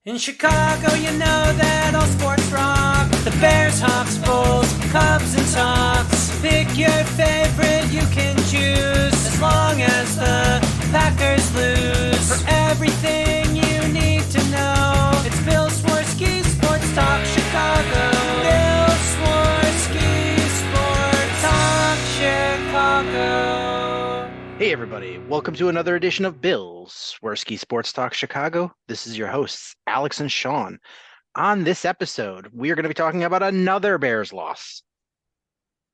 In Chicago, you know that all sports rock. The Bears, Hawks, Bulls, Cubs, and Sox. Pick your favorite, you can choose. As long as the Packers lose. For everything you need to know, it's Bill Swerski Sports Talk Chicago. Bill Swerski Sports Talk Chicago. Hey everybody, welcome to another edition of Bill's Swerski Sports Talk Chicago. This is your hosts, Alex and Sean. On this episode, we are going to be talking about another Bears loss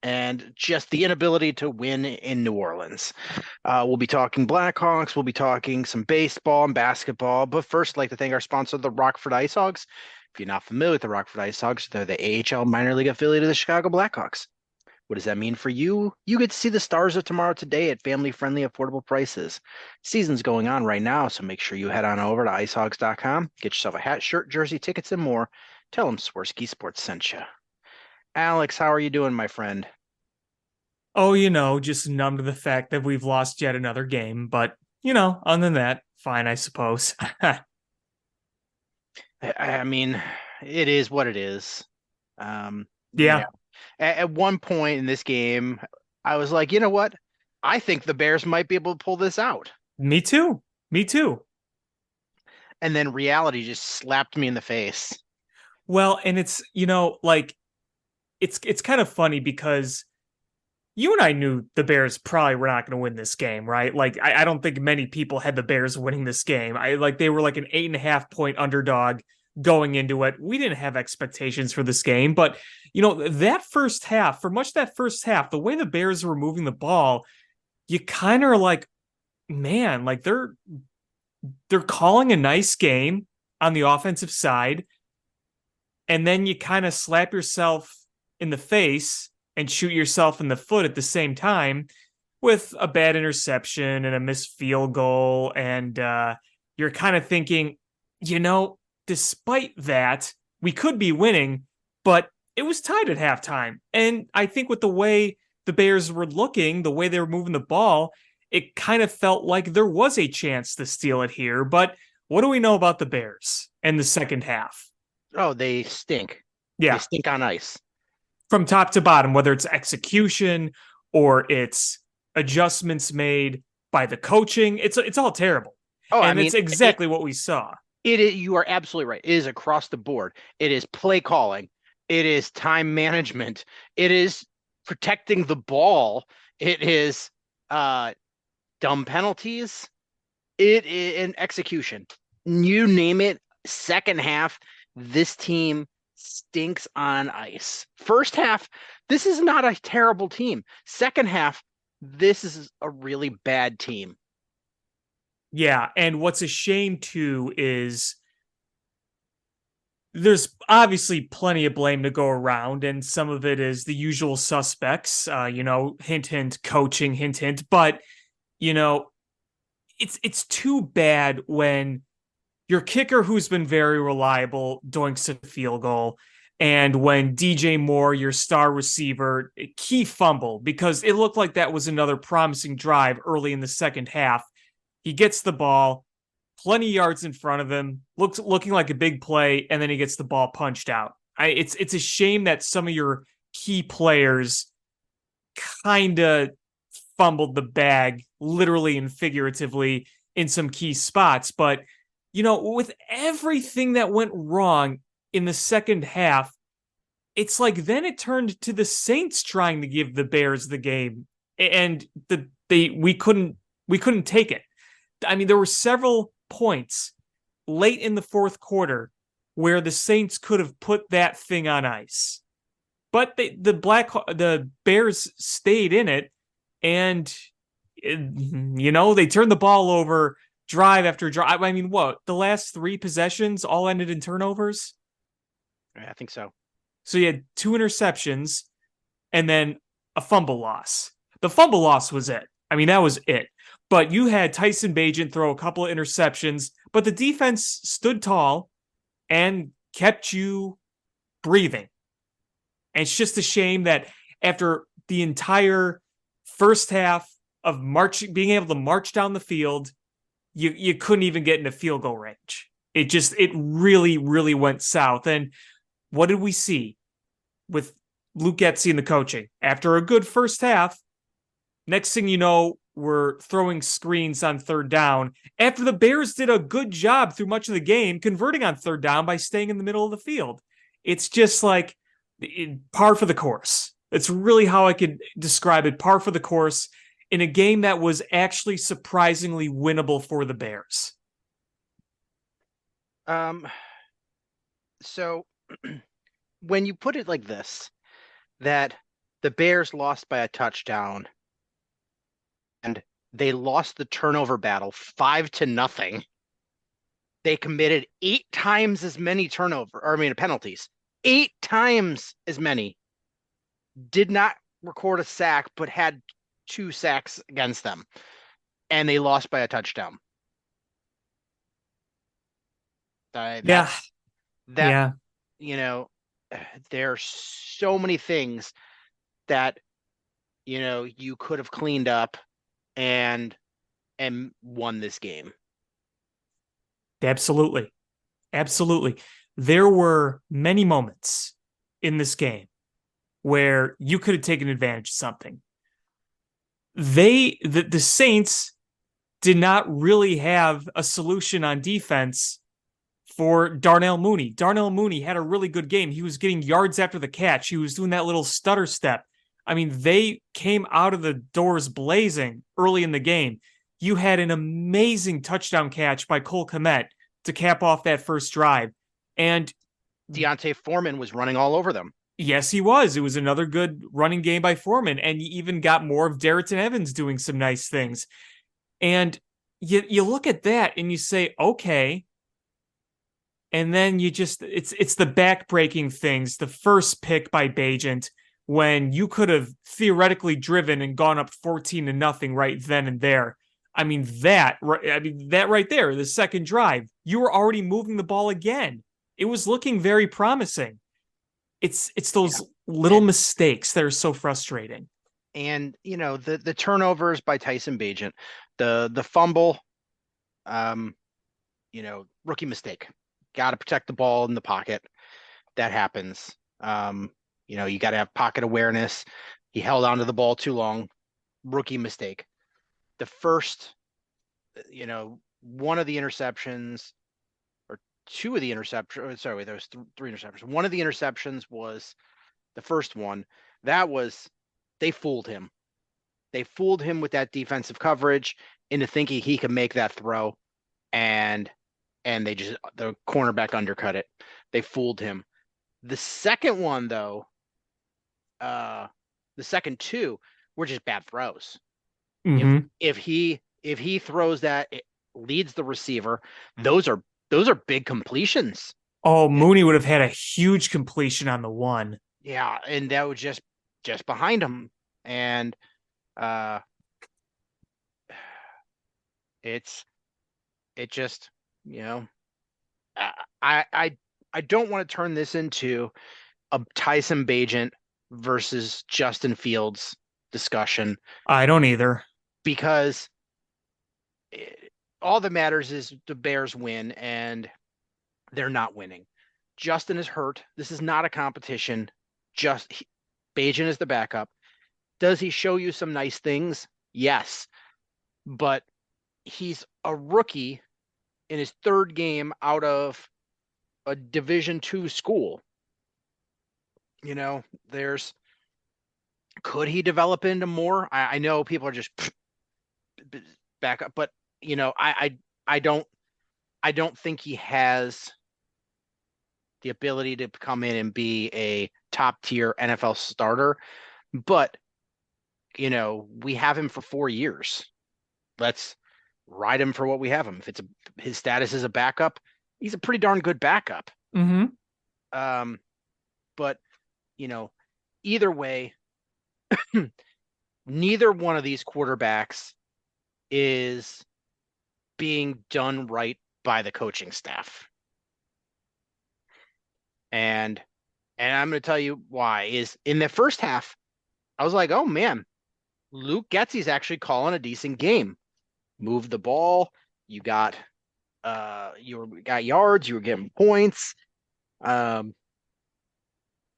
and just the inability to win in New Orleans. We'll be talking Blackhawks, we'll be talking some baseball and basketball, but first I'd like to thank our sponsor, the Rockford Ice Hogs. If you're not familiar with the Rockford Ice Hogs, they're the AHL minor league affiliate of the Chicago Blackhawks. What does that mean for you? You get to see the stars of tomorrow today at family-friendly, affordable prices. Season's going on right now, so make sure you head on over to icehogs.com, get yourself a hat, shirt, jersey, tickets, and more. Tell them Swerski Sports sent you. Alex, how are you doing, my friend? Oh, just numb to the fact that we've lost yet another game. But, other than that, fine, I suppose. I mean, it is what it is. Yeah. At one point in this game, I was like, you know what? I think the Bears might be able to pull this out. Me too. And then reality just slapped me in the face. Well, and it's, it's kind of funny because you and I knew the Bears probably were not going to win this game, right? Like, I don't think many people had the Bears winning this game. They were like an 8.5 point underdog going into it. We didn't have expectations for this game, but that first half, for much of that first half, the way the Bears were moving the ball, you kind of are like, man, like they're calling a nice game on the offensive side, and then you kind of slap yourself in the face and shoot yourself in the foot at the same time with a bad interception and a missed field goal, and you're kind of thinking, despite that, we could be winning, but it was tied at halftime. And I think with the way the Bears were looking, the way they were moving the ball, it kind of felt like there was a chance to steal it here. But what do we know about the Bears in the second half? Oh, they stink. Yeah. They stink on ice. From top to bottom, whether it's execution or it's adjustments made by the coaching, it's all terrible. Oh, and it's exactly what we saw. You are absolutely right. It is across the board. It is play calling. It is time management. It is protecting the ball. It is dumb penalties. It is an execution. You name it. Second half, this team stinks on ice. First half, this is not a terrible team. Second half, this is a really bad team. Yeah, and what's a shame too is there's obviously plenty of blame to go around, and some of it is the usual suspects, hint, hint, coaching, hint, hint. But, it's too bad when your kicker, who's been very reliable, doinks a field goal, and when DJ Moore, your star receiver, key fumble, because it looked like that was another promising drive early in the second half. He gets the ball, plenty of yards in front of him, looking like a big play, and then he gets the ball punched out. It's a shame that some of your key players kind of fumbled the bag, literally and figuratively, in some key spots. But, with everything that went wrong in the second half, it's like then it turned to the Saints trying to give the Bears the game, and we couldn't take it. I mean, there were several points late in the fourth quarter where the Saints could have put that thing on ice, but the Bears stayed in it, and they turned the ball over drive after drive. I mean, the last 3 possessions all ended in turnovers? I think so. So you had 2 interceptions and then a fumble loss. The fumble loss was it. I mean, that was it. But you had Tyson Bagent throw a couple of interceptions, but the defense stood tall and kept you breathing. And it's just a shame that after the entire first half of being able to march down the field, you couldn't even get into field goal range. It really, really went south. And what did we see with Luke Getsy and the coaching? After a good first half, next thing you know, we're throwing screens on third down after the Bears did a good job through much of the game converting on third down by staying in the middle of the field. It's just like par for the course. It's really how I could describe it. Par for the course in a game that was actually surprisingly winnable for the Bears. So when you put it like this, that the Bears lost by a touchdown and they lost the turnover battle 5-0. They committed 8 times as many penalties, 8 times as many. Did not record a sack, but had 2 sacks against them, and they lost by a touchdown. Yeah. There's so many things that you could have cleaned up and won this game. Absolutely. There were many moments in this game where you could have taken advantage of something. The Saints did not really have a solution on defense for Darnell Mooney. Darnell Mooney had a really good game. He was getting yards after the catch. He was doing that little stutter step. I mean, they came out of the doors blazing early in the game. You had an amazing touchdown catch by Cole Kmet to cap off that first drive. And Deontay Foreman was running all over them. Yes, he was. It was another good running game by Foreman. And you even got more of Darrynton Evans doing some nice things. And you look at that and you say, okay. And then it's the back-breaking things. The first pick by Bagent, when you could have theoretically driven and gone up 14-0 right then and there. I mean, that right there, the second drive, you were already moving the ball again. It was looking very promising. It's those little mistakes that are so frustrating. And, the turnovers by Tyson Bagent, the fumble, rookie mistake. Got to protect the ball in the pocket. That happens. You got to have pocket awareness. He held onto the ball too long. Rookie mistake. The first, one of the interceptions, or 2 of the interceptions. Sorry, there was 3 interceptions. One of the interceptions was the first one. They fooled him. They fooled him with that defensive coverage into thinking he could make that throw, and the cornerback undercut it. They fooled him. The second one, though, the second 2 were just bad throws. Mm-hmm. If he throws that, it leads the receiver. Those are big completions. Oh, Mooney would have had a huge completion on the one. Yeah, and that was just behind him, and it just I don't want to turn this into a Tyson Bagent versus Justin Fields discussion. I don't either. Because all that matters is the Bears win, and they're not winning. Justin is hurt. This is not a competition. Bagent is the backup. Does he show you some nice things? Yes. But he's a rookie in his 3rd game out of a Division II school. Could he develop into more? I know people are just back up, but I don't think he has the ability to come in and be a top tier NFL starter. But we have him for 4 years. Let's ride him for what we have him. If his status as a backup, he's a pretty darn good backup. Mm-hmm. But either way, neither one of these quarterbacks is being done right by the coaching staff. And I'm going to tell you why. Is in the first half, I was like, oh man, Luke Getsy's actually calling a decent game. Move the ball. You got got yards, you were getting points.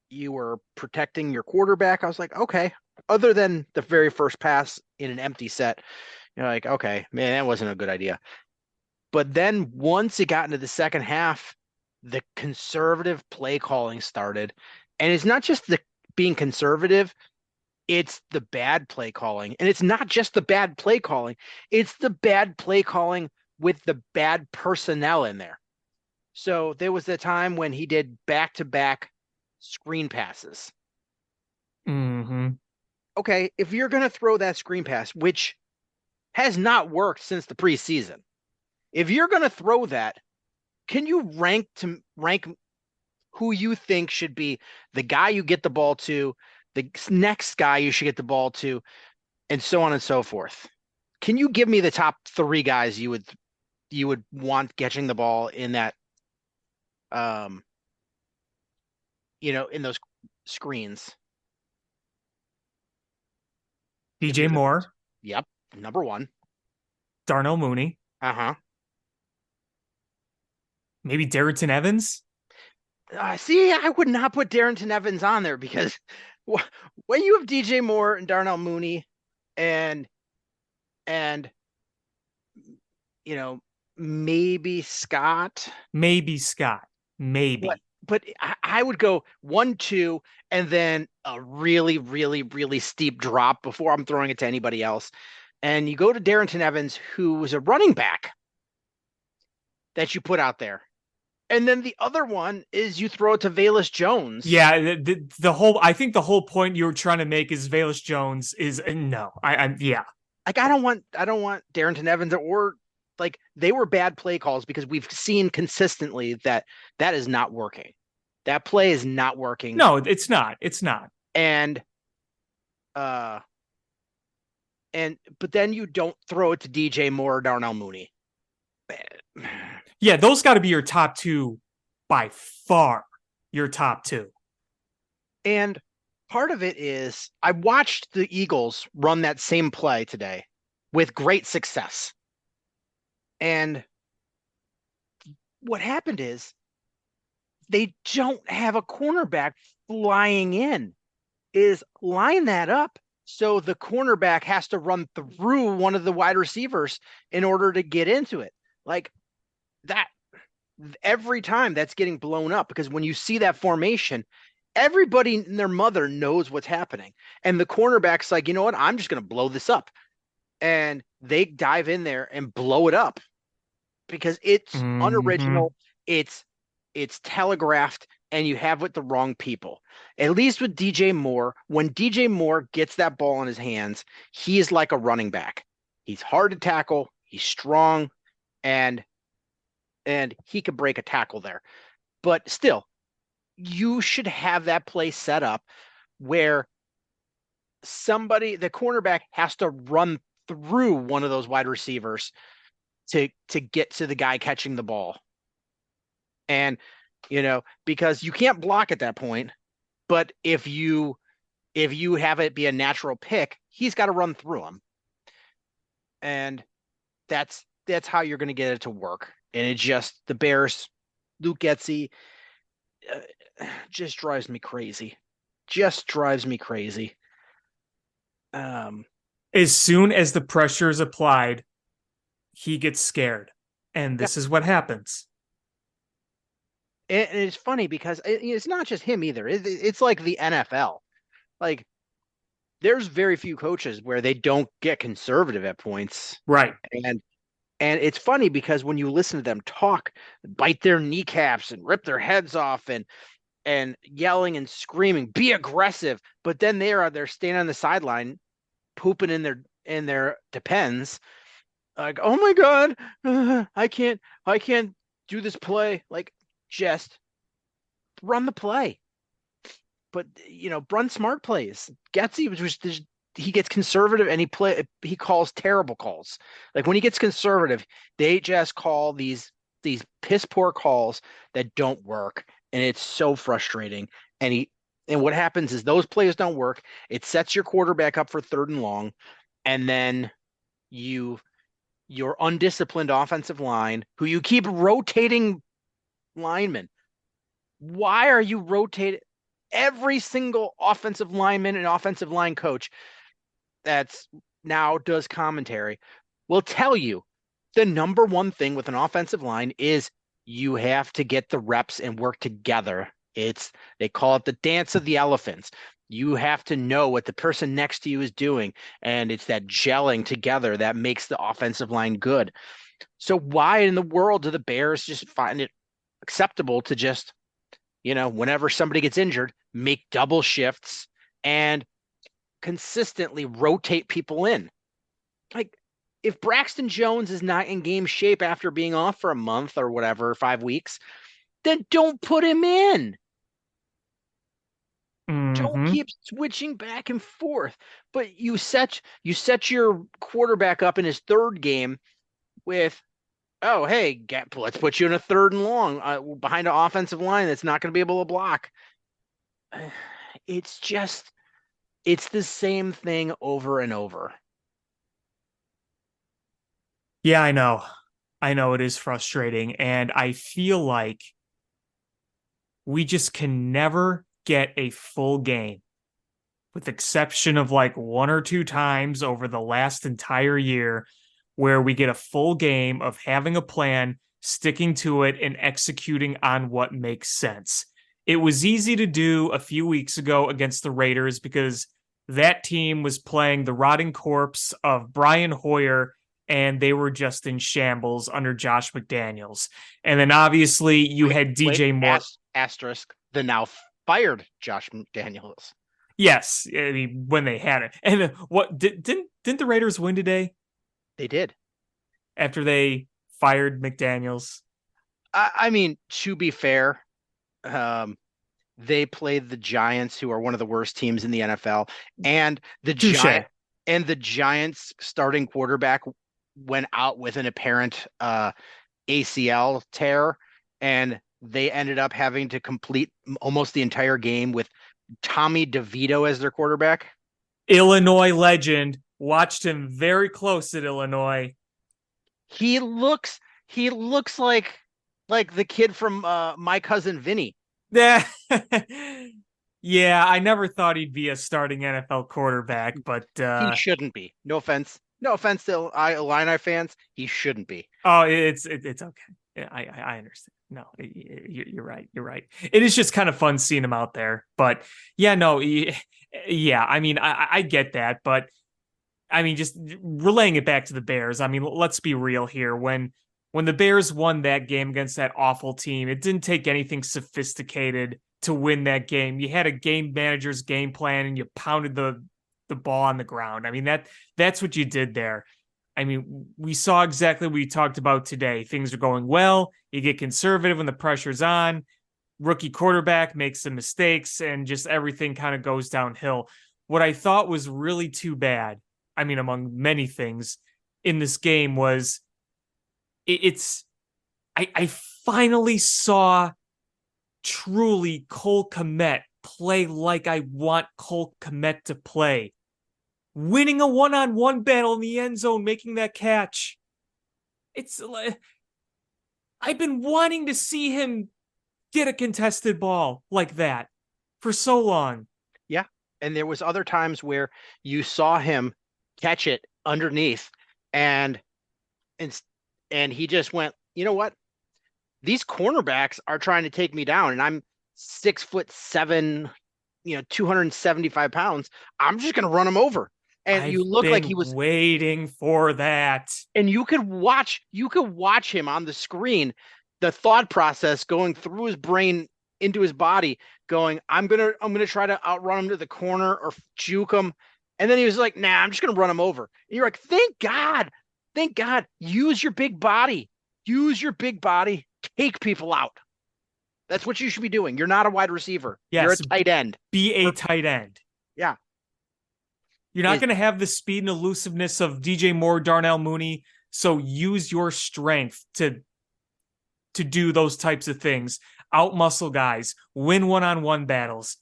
You were protecting your quarterback. I was like, okay. Other than the very first pass in an empty set, you're like, okay, man, that wasn't a good idea. But then once it got into the second half, the conservative play calling started. And it's not just the being conservative, it's the bad play calling. And it's not just the bad play calling, it's the bad play calling with the bad personnel in there. So there was the time when he did back-to-back screen passes. Mm-hmm. Okay, if you're going to throw that screen pass, which has not worked since the preseason, if you're going to throw that, can you rank who you think should be the guy you get the ball to, the next guy you should get the ball to, and so on and so forth? Can you give me the top 3 guys you would want catching the ball in that, in those screens? DJ Moore. Yep, number 1. Darnell Mooney. Uh-huh. Maybe Darrington Evans. See, I would not put Darrington Evans on there because when you have DJ Moore and Darnell Mooney and maybe Scott. Maybe. But I would go 1, 2, and then a really, really, really steep drop before I'm throwing it to anybody else. And you go to Darrington Evans, who was a running back that you put out there. And then the other one is you throw it to Velus Jones. Yeah, I think the whole point you were trying to make is Velus Jones is no. Yeah. Like I don't want Darrington Evans or like they were bad play calls because we've seen consistently that is not working. That play is not working. No, it's not. It's not. And but then you don't throw it to DJ Moore or Darnell Mooney. Yeah, those got to be your top 2 by far. Your top 2. And part of it is I watched the Eagles run that same play today with great success. And what happened is they don't have a cornerback flying in. Is line that up so the cornerback has to run through one of the wide receivers in order to get into it. Like that, every time that's getting blown up because when you see that formation, everybody and their mother knows what's happening. And the cornerback's like, you know what? I'm just going to blow this up. And they dive in there and blow it up because it's unoriginal. It's telegraphed and you have with the wrong people. At least with DJ Moore, when DJ Moore gets that ball in his hands, he is like a running back. He's hard to tackle. He's strong and he could break a tackle there. But still, you should have that play set up where the cornerback has to run through one of those wide receivers to get to the guy catching the ball. And, because you can't block at that point, but if you have it be a natural pick, he's got to run through him. And that's how you're going to get it to work. And it just, the Bears, Luke Getsy, just drives me crazy. As soon as the pressure is applied, he gets scared. And this is what happens. And it's funny because it's not just him either. It's like the NFL. Like, there's very few coaches where they don't get conservative at points. Right. And it's funny because when you listen to them talk, bite their kneecaps and rip their heads off and yelling and screaming, be aggressive. But then they're standing on the sideline, pooping in their depends, like, oh my God, I can't do this play. Like, just run the play. But run smart plays. Getsy he gets conservative and he calls terrible calls. Like when he gets conservative, they just call these piss poor calls that don't work. And it's so frustrating. And what happens is those plays don't work. It sets your quarterback up for 3rd and long. And then you your undisciplined offensive line, who you keep rotating linemen. Why are you rotating every single offensive lineman and offensive line coach that's now does commentary will tell you the number one thing with an offensive line is you have to get the reps and work together. They call it the dance of the elephants. You have to know what the person next to you is doing, and it's that gelling together that makes the offensive line good. So why in the world do the Bears just find it acceptable to just, whenever somebody gets injured, make double shifts and consistently rotate people in? Like, if Braxton Jones is not in game shape after being off for a month or whatever, 5 weeks, then don't put him in. Don't keep switching back and forth. But you set your quarterback up in his third game with, oh, hey, let's put you in a 3rd and long behind an offensive line that's not going to be able to block. It's the same thing over and over. Yeah, I know. I know it is frustrating. And I feel like we just can never get a full game, with exception of like 1 or 2 times over the last entire year, where we get a full game of having a plan, sticking to it, and executing on what makes sense. It was easy to do a few weeks ago against the Raiders because that team was playing the rotting corpse of Brian Hoyer, and they were just in shambles under Josh McDaniels. And then obviously you had DJ Moore. Asterisk, the now fired Josh McDaniels. Yes, I mean, when they had it. And what didn't the Raiders win today? They did. After they fired McDaniels. I mean, to be fair, they played the Giants, who are one of the worst teams in the NFL, and the Giants starting quarterback went out with an apparent ACL tear, and they ended up having to complete almost the entire game with Tommy DeVito as their quarterback. Illinois legend. Watched him very close at Illinois. He looks like the kid from My Cousin Vinny. Yeah. Yeah, I never thought he'd be a starting NFL quarterback, but he shouldn't be. No offense to Illini fans, he shouldn't be. Oh, it's okay. Yeah, I understand. No, you're right. You're right. It is just kind of fun seeing him out there. But yeah, no, yeah. I mean, I get that, but I mean, just relaying it back to the Bears. I mean, let's be real here. When the Bears won that game against that awful team, it didn't take anything sophisticated to win that game. You had a game manager's game plan, and you pounded the ball on the ground. I mean, that's what you did there. I mean, we saw exactly what we talked about today. Things are going well. You get conservative when the pressure's on. Rookie quarterback makes some mistakes, and just everything kind of goes downhill. What I thought was really too bad, I mean, among many things in this game, was I finally saw truly Cole Kmet play like I want Cole Kmet to play. Winning a one-on-one battle in the end zone, making that catch. I've been wanting to see him get a contested ball like that for so long. Yeah. And there was other times where you saw him catch it underneath and he just went, you know what? These cornerbacks are trying to take me down, and I'm 6'7", 275 pounds. I'm just going to run him over. And you look like he was waiting for that. And you could watch him on the screen, the thought process going through his brain into his body, going, I'm gonna try to outrun him to the corner or juke him. And then he was like, nah, I'm just gonna run him over. And you're like, thank God. Use your big body. Take people out. That's what you should be doing. You're not a wide receiver. Yes, you're a tight end. Be a tight end. Yeah. You're not going to have the speed and elusiveness of DJ Moore, Darnell Mooney. So use your strength to do those types of things. Outmuscle guys, win one-on-one battles.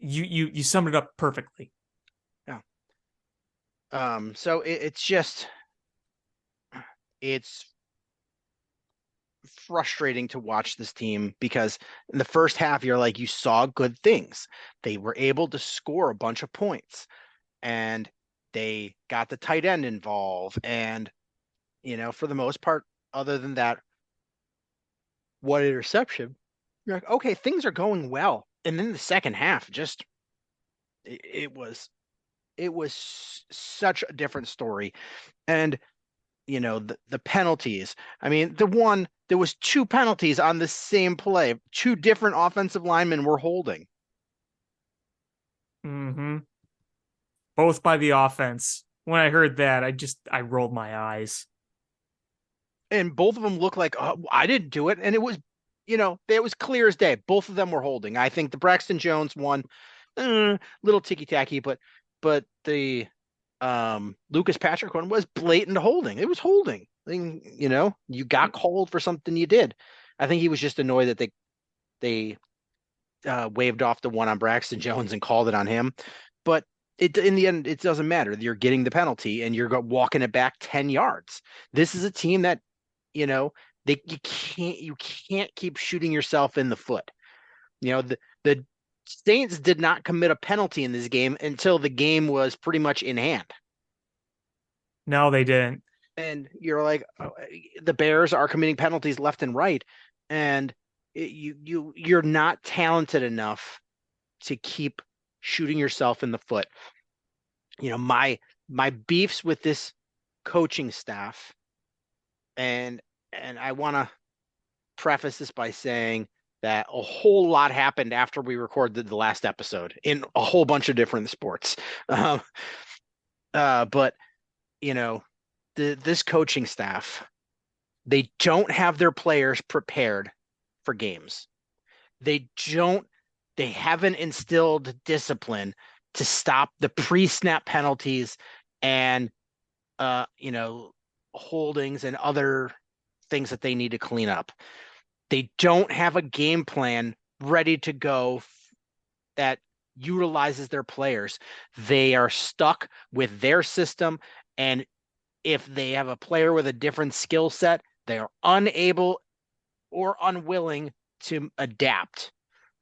You summed it up perfectly. Yeah. So it's just, it's frustrating to watch this team because in the first half, you're like, you saw good things. They were able to score a bunch of points and they got the tight end involved. And, for the most part, other than that one interception, you're like, okay, things are going well. And then the second half, just it was such a different story. And the penalties. I mean, there was two penalties on the same play. Two different offensive linemen were holding. Mm-hmm. Both by the offense. When I heard that, I rolled my eyes. And both of them looked like, oh, I didn't do it. And it was, it was clear as day. Both of them were holding. I think the Braxton Jones one, little ticky-tacky, but the Lucas Patrick one was blatant holding. It was holding. I mean, you got called for something you did. I think he was just annoyed that they waved off the one on Braxton Jones and called it on him. But in the end, it doesn't matter. You're getting the penalty and you're walking it back 10 yards. This is a team that, you can't keep shooting yourself in the foot. The Saints did not commit a penalty in this game until the game was pretty much in hand. No, they didn't. And you're like, oh, the Bears are committing penalties left and right, and you're not talented enough to keep shooting yourself in the foot. My beefs with this coaching staff, and I want to preface this by saying that a whole lot happened after we recorded the last episode in a whole bunch of different sports. But this coaching staff, they don't have their players prepared for games. They haven't instilled discipline to stop the pre-snap penalties and holdings and other things that they need to clean up. They don't have a game plan ready to go that utilizes their players. They are stuck with their system, and if they have a player with a different skill set, they are unable or unwilling to adapt.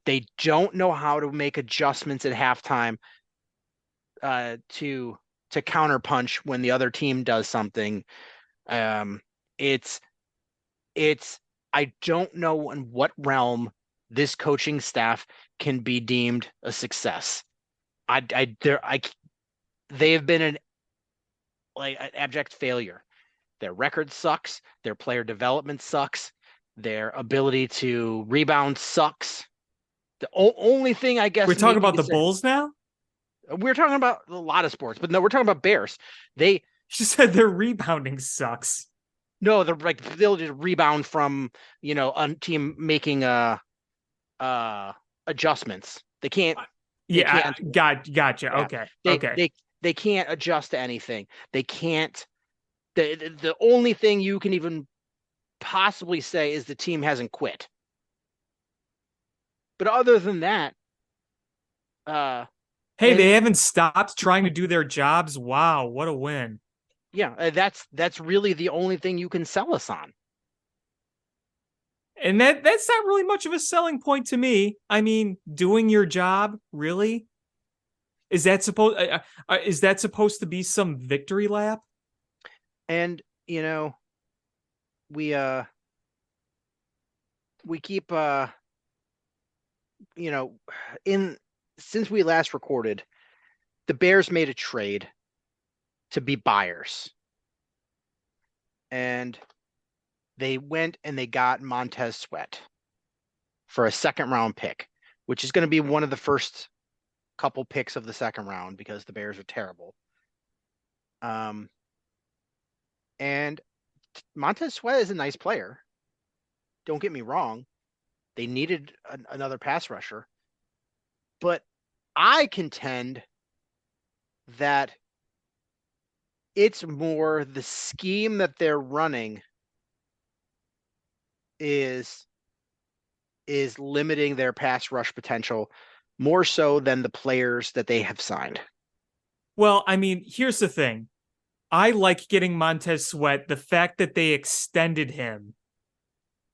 They don't know how to make adjustments at halftime to counterpunch when the other team does something. It's I don't know in what realm this coaching staff can be deemed a success. They have been an abject failure. Their record sucks. Their player development sucks. Their ability to rebound sucks. The only thing I guess we're talking about the Bulls now. We're talking about a lot of sports, but no, we're talking about Bears. You said their rebounding sucks. No, they're like they'll just rebound from a team making adjustments. They can't. Gotcha. Yeah. Okay. They can't adjust to anything. They can't. The only thing you can even possibly say is the team hasn't quit. But other than that, they haven't stopped trying to do their jobs. Wow, what a win. Yeah, that's really the only thing you can sell us on. And that's not really much of a selling point to me. I mean, doing your job, really? Is that supposed to be some victory lap? And we keep since we last recorded, the Bears made a trade to be buyers. And they went and they got Montez Sweat for a second round pick, which is going to be one of the first couple picks of the second round because the Bears are terrible. And Montez Sweat is a nice player. Don't get me wrong. They needed another pass rusher. But I contend that it's more the scheme that they're running is limiting their pass rush potential more so than the players that they have signed. Well, I mean, here's the thing. I like getting Montez Sweat. The fact that they extended him,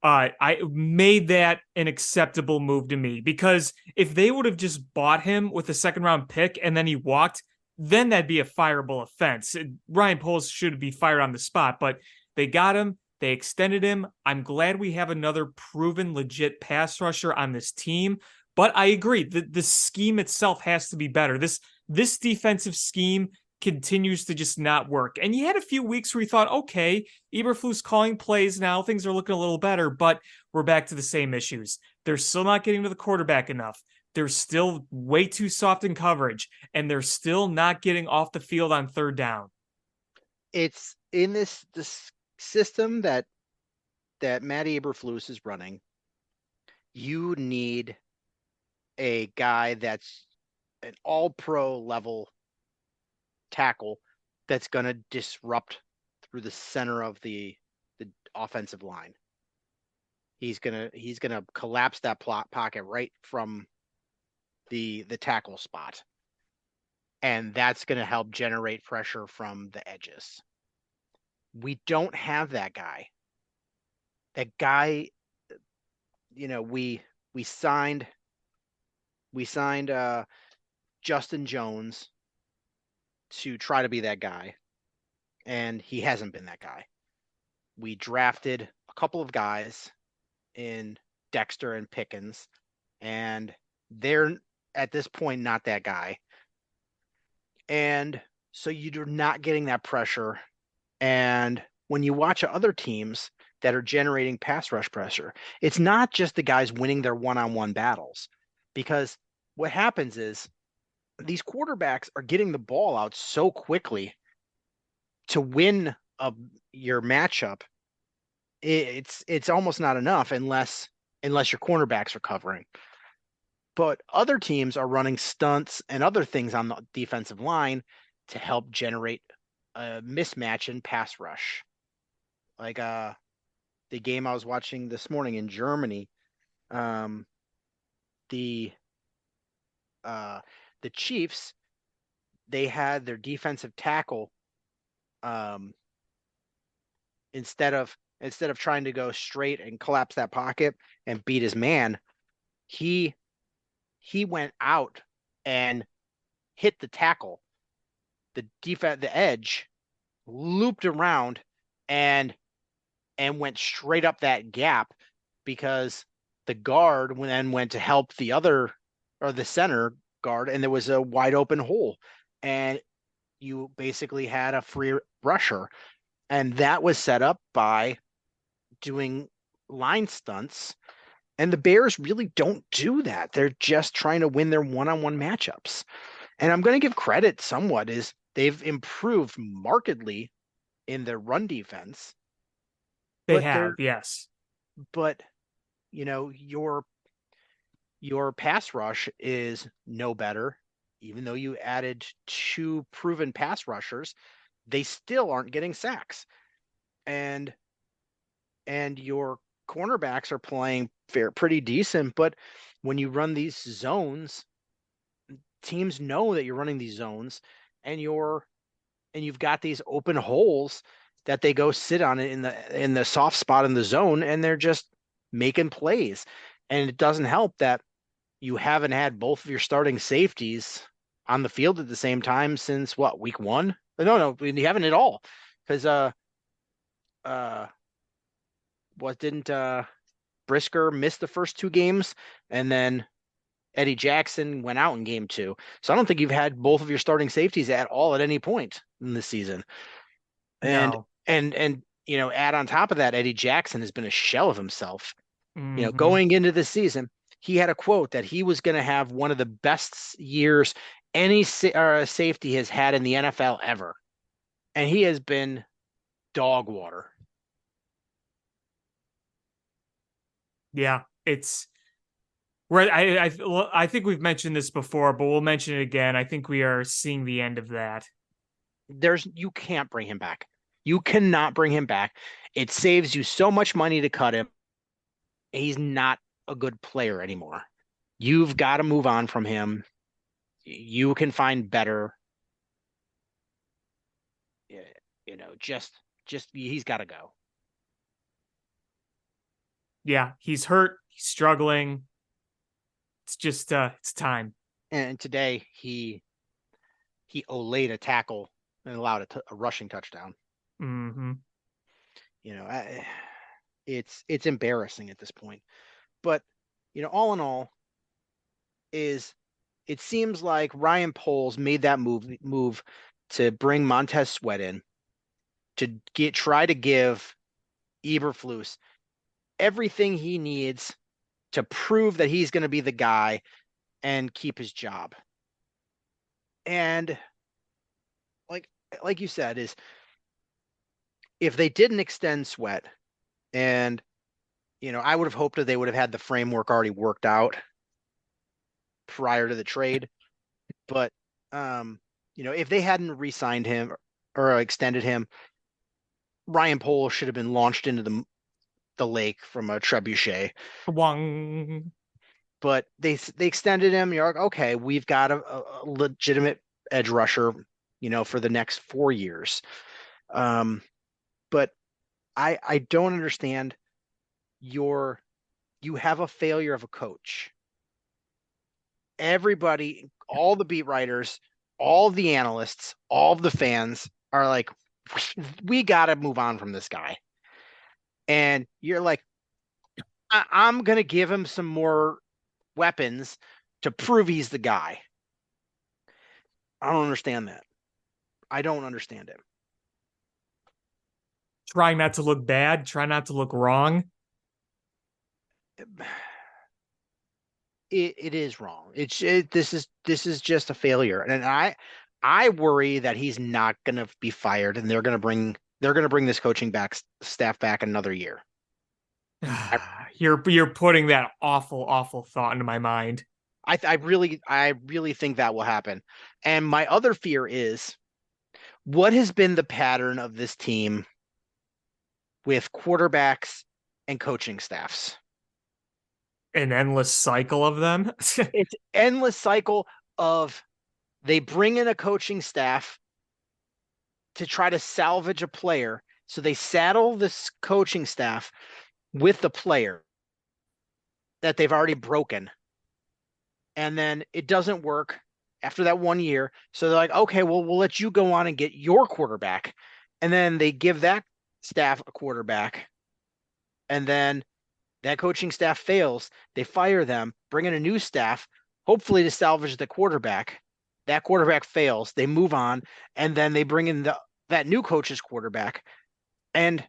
I made that an acceptable move to me, because if they would have just bought him with a second round pick and then he walked, then that'd be a fireable offense. Ryan Poles should be fired on the spot, but they got him. They extended him. I'm glad we have another proven legit pass rusher on this team. But I agree, the scheme itself has to be better. This defensive scheme continues to just not work. And you had a few weeks where you thought, okay, Eberflus calling plays now, things are looking a little better, but we're back to the same issues. They're still not getting to the quarterback enough. They're still way too soft in coverage, and they're still not getting off the field on third down. It's in this system that Matt Eberflus is running. You need a guy that's an all-pro level tackle that's going to disrupt through the center of the offensive line. He's going to collapse that pocket right from the tackle spot. And that's going to help generate pressure from the edges. We don't have that guy. That guy, we signed Justin Jones to try to be that guy, and he hasn't been that guy. We drafted a couple of guys in Dexter and Pickens, and they're at this point not that guy. And so you're not getting that pressure. And when you watch other teams that are generating pass rush pressure, it's not just the guys winning their one-on-one battles, because what happens is these quarterbacks are getting the ball out so quickly to win your matchup. It's almost not enough unless your cornerbacks are covering. But other teams are running stunts and other things on the defensive line to help generate a mismatch in pass rush. Like the game I was watching this morning in Germany, the Chiefs, they had their defensive tackle, instead of trying to go straight and collapse that pocket and beat his man, he went out and hit the tackle, the edge, looped around and went straight up that gap, because the guard then went to help the center guard, and there was a wide open hole, and you basically had a free rusher. And that was set up by doing line stunts. And the Bears really don't do that. They're just trying to win their one-on-one matchups. And I'm going to give credit somewhat, is they've improved markedly in their run defense. They have, yes. But, your pass rush is no better. Even though you added 2 proven pass rushers, they still aren't getting sacks. And your cornerbacks are playing pretty decent, but when you run these zones, teams know that you're running these zones, and you've got these open holes that they go sit on in the soft spot in the zone, and they're just making plays. And it doesn't help that you haven't had both of your starting safeties on the field at the same time since week 1? No, you haven't at all, because didn't Brisker miss the first 2 games, and then Eddie Jackson went out in game 2. So I don't think you've had both of your starting safeties at all at any point in the season. And No. and add on top of that, Eddie Jackson has been a shell of himself. Mm-hmm. Going into the season, he had a quote that he was going to have one of the best years any safety has had in the NFL ever. And he has been dog water. Yeah, it's where I think we've mentioned this before, but we'll mention it again. I think we are seeing the end of that. You can't bring him back. You cannot bring him back. It saves you so much money to cut him. He's not a good player anymore. You've got to move on from him. You can find better. just he's got to go. Yeah, he's hurt. He's struggling. It's just it's time. And today he olayed a tackle and allowed a rushing touchdown. Mm-hmm. It's embarrassing at this point. But all in all, it seems like Ryan Poles made that move to bring Montez Sweat in to try to give Eberflus everything he needs to prove that he's going to be the guy and keep his job. And like you said, is if they didn't extend Sweat, and I would have hoped that they would have had the framework already worked out prior to the trade. But if they hadn't re-signed him or extended him, Ryan Poles should have been launched into the lake from a trebuchet. Wong. But they extended him. You're like, okay, we've got a legitimate edge rusher, for the next 4 years. But I don't understand you have a failure of a coach. Everybody, all the beat writers, all the analysts, all the fans are like, we got to move on from this guy. And you're like, I'm going to give him some more weapons to prove he's the guy. I don't understand that. I don't understand it. Trying not to look bad, try not to look wrong. It is wrong. This is just a failure, and I worry that he's not going to be fired, and they're going to bring this coaching staff back another year. You're putting that awful thought into my mind. I really think that will happen. And my other fear is, what has been the pattern of this team with quarterbacks and coaching staffs? An endless cycle of them. It's endless cycle of they bring in a coaching staff to try to salvage a player. So they saddle this coaching staff with the player that they've already broken. And then it doesn't work after that 1 year. So they're like, okay, well, we'll let you go on and get your quarterback. And then they give that staff a quarterback. And then that coaching staff fails. They fire them, bring in a new staff, hopefully to salvage the quarterback. That quarterback fails. They move on. And then they bring in that new coach's quarterback. And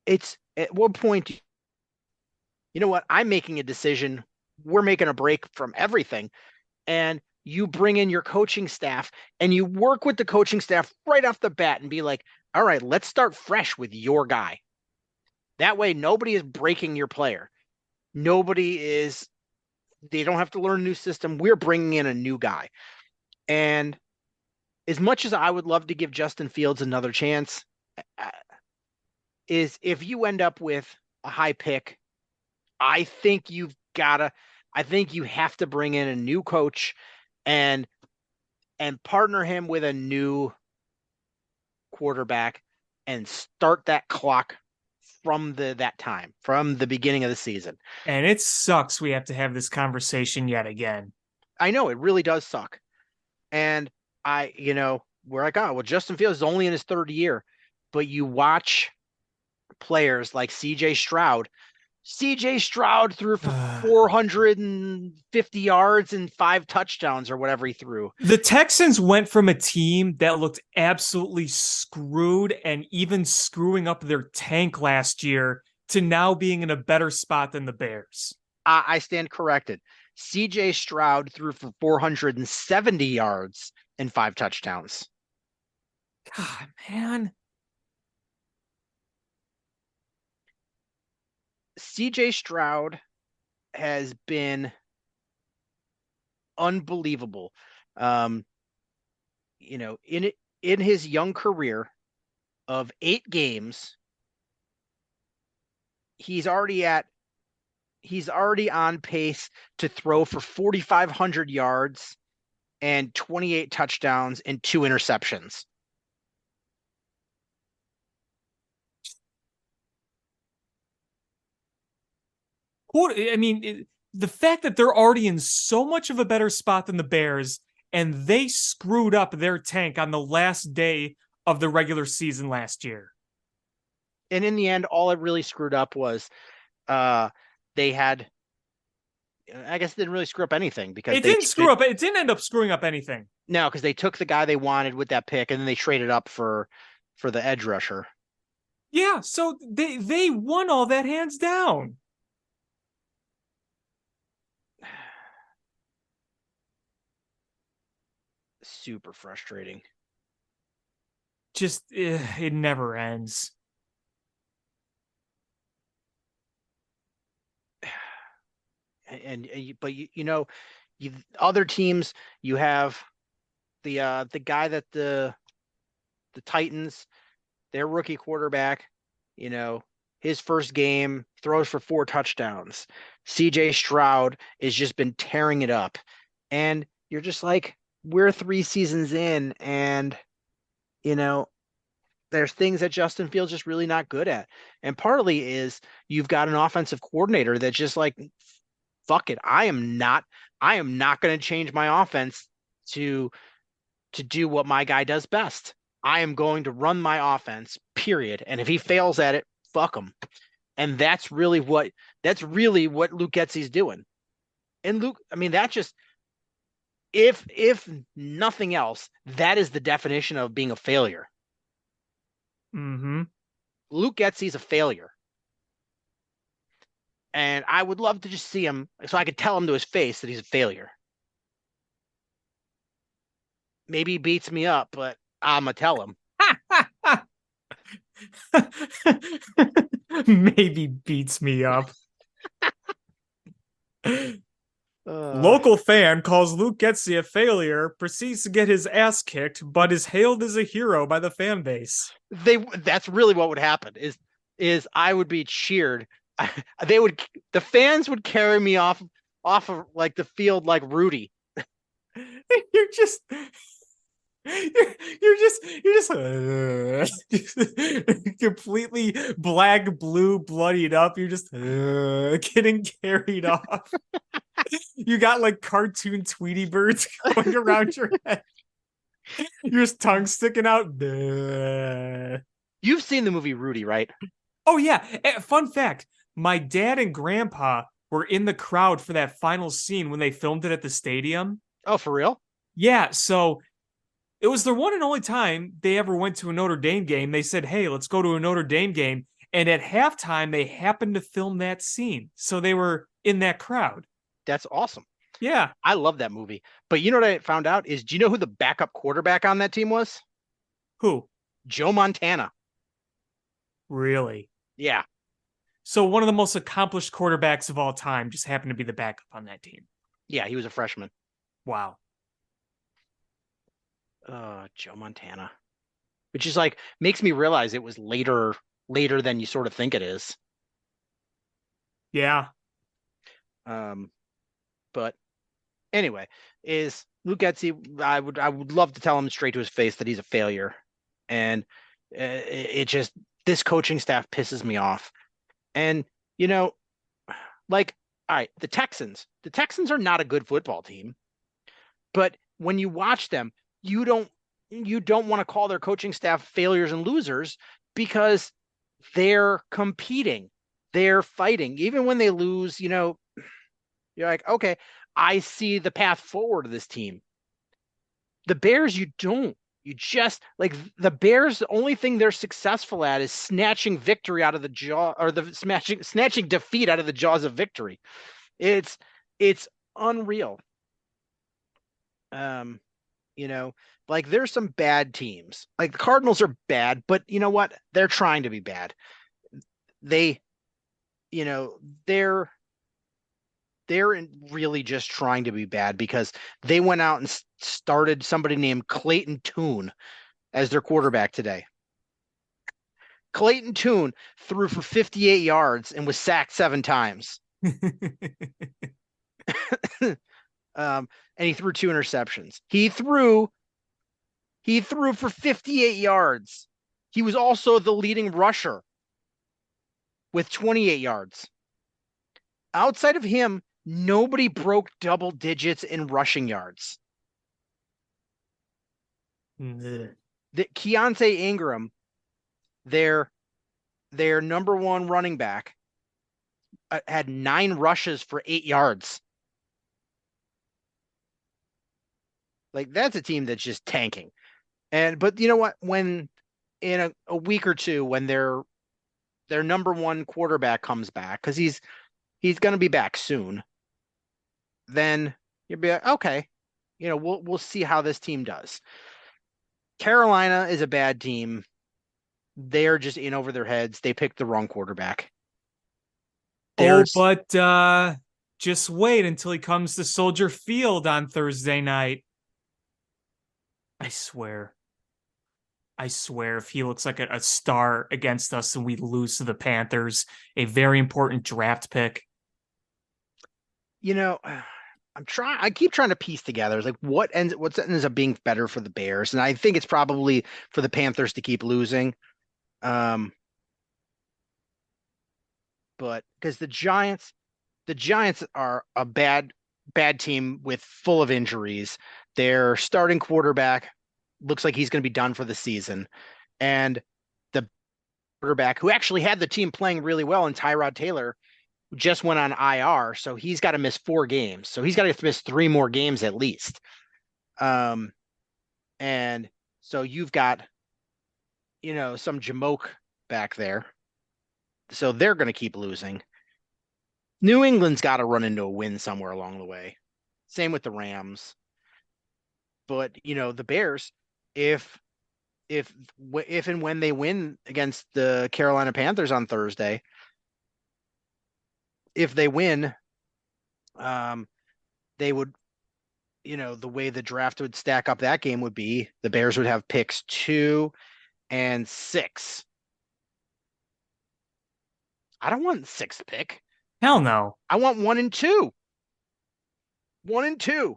it's at what point, you know what? I'm making a decision. We're making a break from everything. And you bring in your coaching staff and you work with the coaching staff right off the bat and be like, all right, let's start fresh with your guy. That way, nobody is breaking your player. They don't have to learn a new system. We're bringing in a new guy. And as much as I would love to give Justin Fields another chance, is if you end up with a high pick, I think you have to bring in a new coach and partner him with a new quarterback and start that clock from the beginning of the season. And it sucks we have to have this conversation yet again. I know it really does suck. And we're like, oh, well, Justin Fields is only in his third year, but you watch players like CJ Stroud threw for 450 yards and 5 touchdowns or whatever he threw. The Texans went from a team that looked absolutely screwed and even screwing up their tank last year to now being in a better spot than the Bears. I stand corrected. CJ Stroud threw for 470 yards and 5 touchdowns. God, man. CJ Stroud has been unbelievable. In his young career of 8 games, he's already on pace to throw for 4,500 yards and 28 touchdowns and 2 interceptions. The fact that they're already in so much of a better spot than the Bears, and they screwed up their tank on the last day of the regular season last year. And in the end, all it really screwed up was they had, I guess it didn't really screw up anything because it didn't end up screwing up anything. No, because they took the guy they wanted with that pick and then they traded up for the edge rusher. Yeah, so they won all that hands down. Super frustrating. Just it never ends. But other teams, you have the guy that the Titans, their rookie quarterback, his first game throws for 4 touchdowns. CJ Stroud has just been tearing it up. And you're just like, we're 3 seasons in and, there's things that Justin Fields just really not good at. And partly is you've got an offensive coordinator that's just like, fuck it. I am not going to change my offense to do what my guy does best. I am going to run my offense, period. And if he fails at it, fuck him. And that's really what Luke Getsy's doing. And Luke, that just, if nothing else, that is the definition of being a failure. Mm-hmm. Luke Getsy's a failure. And I would love to just see him so I could tell him to his face that he's a failure. Maybe he beats me up, but I'm going to tell him. Maybe beats me up. Local fan calls Luke Getsy a failure, proceeds to get his ass kicked, but is hailed as a hero by the fan base. That's really what would happen is I would be cheered. The fans would carry me off of like the field like Rudy. You're just completely black, blue, bloodied up. You're just getting carried off. You got like cartoon Tweety birds going around your head. Your tongue sticking out. You've seen the movie Rudy, right? Oh yeah. Fun fact: my dad and grandpa were in the crowd for that final scene when they filmed it at the stadium. Oh, for real? Yeah. So it was the one and only time they ever went to a Notre Dame game. They said, "Hey, let's go to a Notre Dame game." And at halftime, they happened to film that scene. So they were in that crowd. That's awesome. Yeah. I love that movie. But you know what I found out is, do you know who the backup quarterback on that team was? Who? Joe Montana. Really? Yeah. So one of the most accomplished quarterbacks of all time just happened to be the backup on that team. Yeah, he was a freshman. Wow. Joe Montana. Which is like, makes me realize it was later than you sort of think it is. Yeah. But anyway, is Luke Getsy, I would love to tell him straight to his face that he's a failure. And it just, this coaching staff pisses me off. And, like, all right, the Texans are not a good football team. But when you watch them, you don't want to call their coaching staff failures and losers because they're competing. They're fighting. Even when they lose, you're like, okay, I see the path forward of this team. The Bears, you don't. You just, like, the Bears, the only thing they're successful at is snatching victory out of the jaw, or snatching defeat out of the jaws of victory. It's unreal. Like, there's some bad teams. Like, the Cardinals are bad, but you know what? They're trying to be bad. They're really just trying to be bad because they went out and started somebody named Clayton Tune as their quarterback today. Clayton Tune threw for 58 yards and was sacked 7 times. And he threw 2 interceptions. He threw for 58 yards. He was also the leading rusher with 28 yards. outside of him, nobody broke double digits in rushing yards. Ugh. The Keontae Ingram, their number one running back, had 9 rushes for 8 yards. Like, that's a team that's just tanking. But you know what? When in a week or two, when their number one quarterback comes back, because he's going to be back soon, then you'll be like, okay, we'll see how this team does. Carolina is a bad team. They're just in over their heads. They picked the wrong quarterback. But just wait until he comes to Soldier Field on Thursday night. I swear, if he looks like a star against us and we lose to the Panthers, a very important draft pick. I keep trying to piece together like what ends up being better for the Bears, and I think it's probably for the Panthers to keep losing. But because the Giants are a bad team with full of injuries. Their starting quarterback looks like he's going to be done for the season, and the quarterback who actually had the team playing really well, and Tyrod Taylor, just went on IR, so he's got to miss 4 games. So he's got to miss 3 more games at least. And so you've got, some Jamoke back there. So they're going to keep losing. New England's got to run into a win somewhere along the way. Same with the Rams. But, the Bears, if and when they win against the Carolina Panthers on Thursday, if they win, they would, the way the draft would stack up that game would be the Bears would have picks 2 and 6. I don't want 6th pick. Hell no. I want 1 and 2. 1 and 2.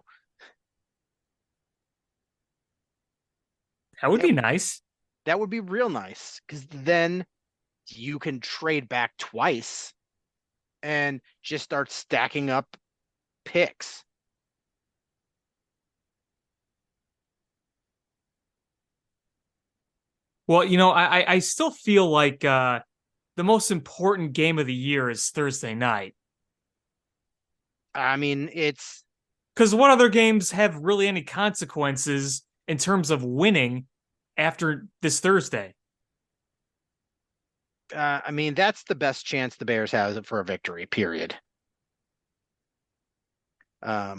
That would be nice. That would be real nice, because then you can trade back twice and just start stacking up picks. Well, I still feel like the most important game of the year is Thursday night. I mean, it's because what other games have really any consequences in terms of winning after this Thursday? I mean, that's the best chance the Bears have for a victory, period. I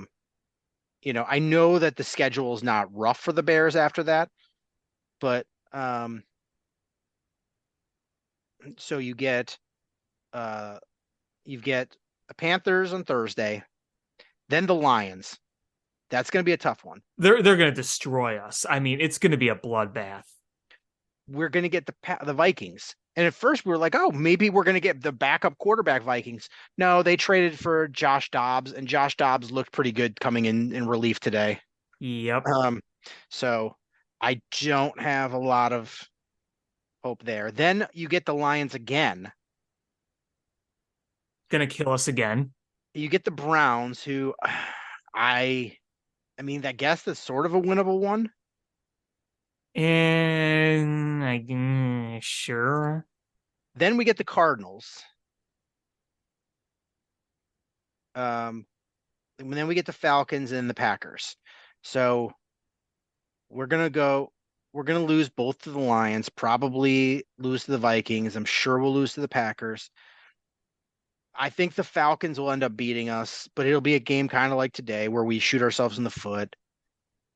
know that the schedule is not rough for the Bears after that, but so you get the Panthers on Thursday, then the Lions. That's going to be a tough one. They're going to destroy us. I mean, it's going to be a bloodbath. We're going to get the Vikings. And at first we were like, oh, maybe we're going to get the backup quarterback Vikings. No, they traded for Josh Dobbs, and Josh Dobbs looked pretty good coming in relief today. Yep. So I don't have a lot of hope there. Then you get the Lions again. Gonna kill us again. You get the Browns, who I mean, I guess that's sort of a winnable one. And sure. Then we get the Cardinals. And then we get the Falcons and the Packers. So we're gonna lose both to the Lions, probably lose to the Vikings. I'm sure we'll lose to the Packers. I think the Falcons will end up beating us, but it'll be a game kind of like today where we shoot ourselves in the foot.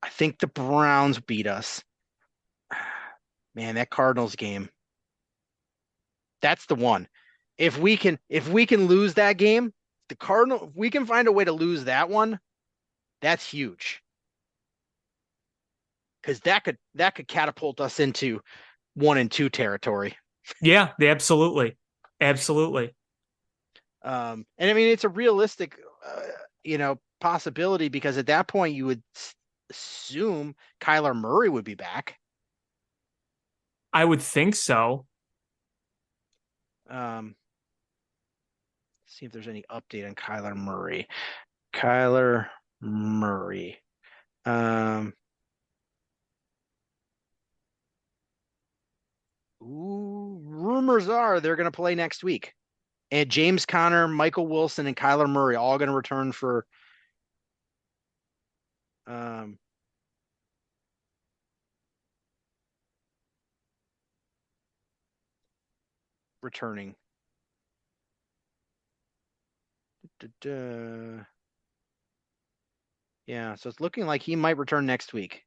I think the Browns beat us. Man, that Cardinals game. That's the one. If we can lose that game, if we can find a way to lose that one, that's huge. Because that could catapult us into 1 and 2 territory. Yeah, absolutely. Absolutely. And I mean, it's a realistic, possibility, because at that point you would assume Kyler Murray would be back. I would think so. see if there's any update on Kyler Murray. Kyler Murray. Rumors are they're going to play next week. And James Conner, Michael Wilson, and Kyler Murray all going to return for returning. Yeah, so it's looking like he might return next week.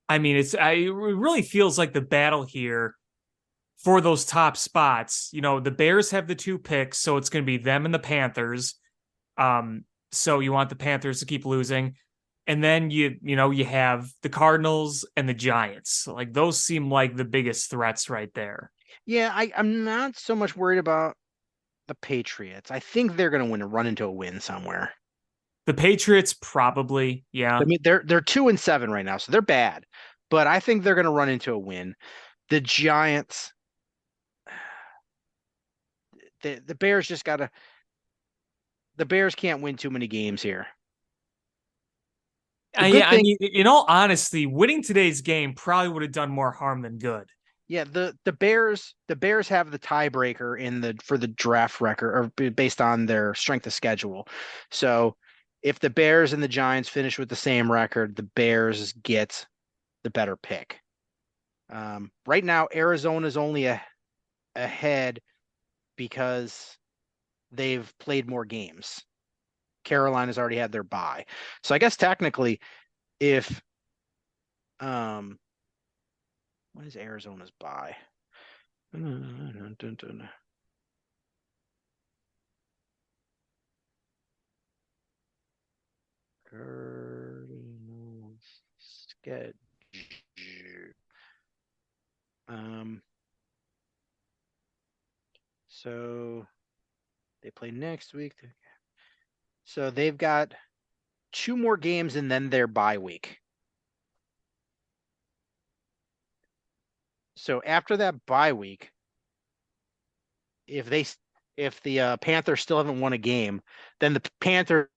I mean, it really feels like the battle here for those top spots. You know, the Bears have the 2 picks, so it's going to be them and the Panthers. So you want the Panthers to keep losing. And then you have the Cardinals and the Giants. Like those seem like the biggest threats right there. Yeah, I'm not so much worried about the Patriots. I think they're going to run into a win somewhere. The Patriots probably, yeah. I mean, they're 2-7 right now, so they're bad. But I think they're going to run into a win. The Giants, the Bears just got to. The Bears can't win too many games here. Yeah, I mean, in all honesty, winning today's game probably would have done more harm than good. Yeah, the Bears have the tiebreaker for the draft record or based on their strength of schedule. So if the Bears and the Giants finish with the same record, the Bears get the better pick. Right now, Arizona's only ahead because they've played more games. Carolina's already had their bye. So I guess technically, if when is Arizona's bye? Schedule. So they play next week. So they've got 2 more games and then their bye week. So after that bye week, if the Panthers still haven't won a game, then the Panthers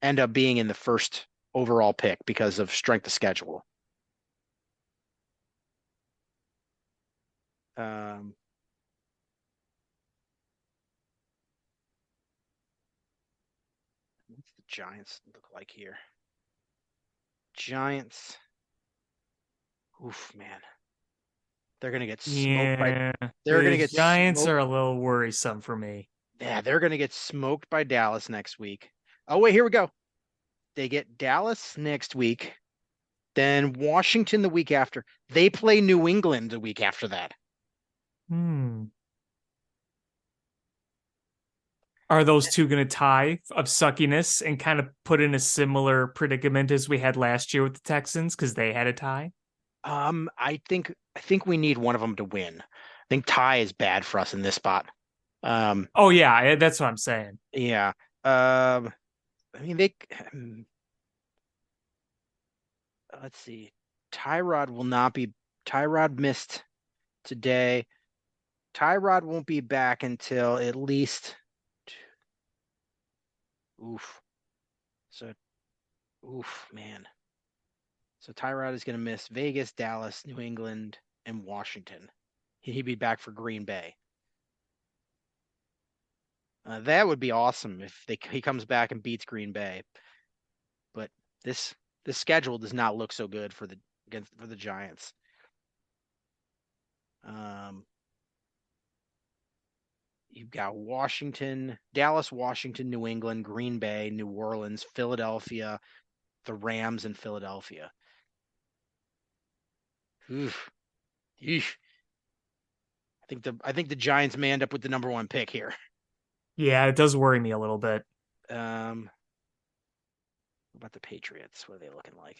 end up being in the first overall pick because of strength of schedule. What's the Giants look like here? Giants. Oof, man. They're gonna get smoked by. They're gonna get Giants smoked. are a little worrisome for me. Yeah, they're gonna get smoked by Dallas next week. Oh wait, here we go. They get Dallas next week, then Washington the week after. They play New England the week after that. Are those two going to tie of suckiness and kind of put in a similar predicament as we had last year with the Texans because they had a tie? I think we need one of them to win. I think tie is bad for us in this spot. Oh yeah, that's what I'm saying. Yeah. I mean let's see. Tyrod missed today. Tyrod won't be back until at least man. So Tyrod is going to miss Vegas, Dallas, New England, and Washington. He'd be back for Green Bay. That would be awesome if he comes back and beats Green Bay. But this schedule does not look so good for the Giants. You've got Washington, Dallas, Washington, New England, Green Bay, New Orleans, Philadelphia, the Rams, and Philadelphia. Oof. Eesh. I think the Giants may end up with the number 1 pick here. Yeah, it does worry me a little bit. What about the Patriots? What are they looking like?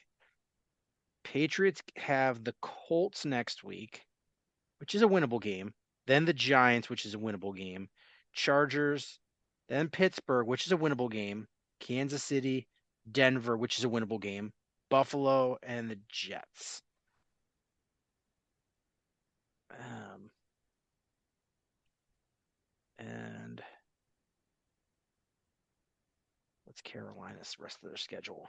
Patriots have the Colts next week, which is a winnable game. Then the Giants, which is a winnable game. Chargers, then Pittsburgh, which is a winnable game. Kansas City, Denver, which is a winnable game. Buffalo, and the Jets. And what's Carolina's rest of their schedule?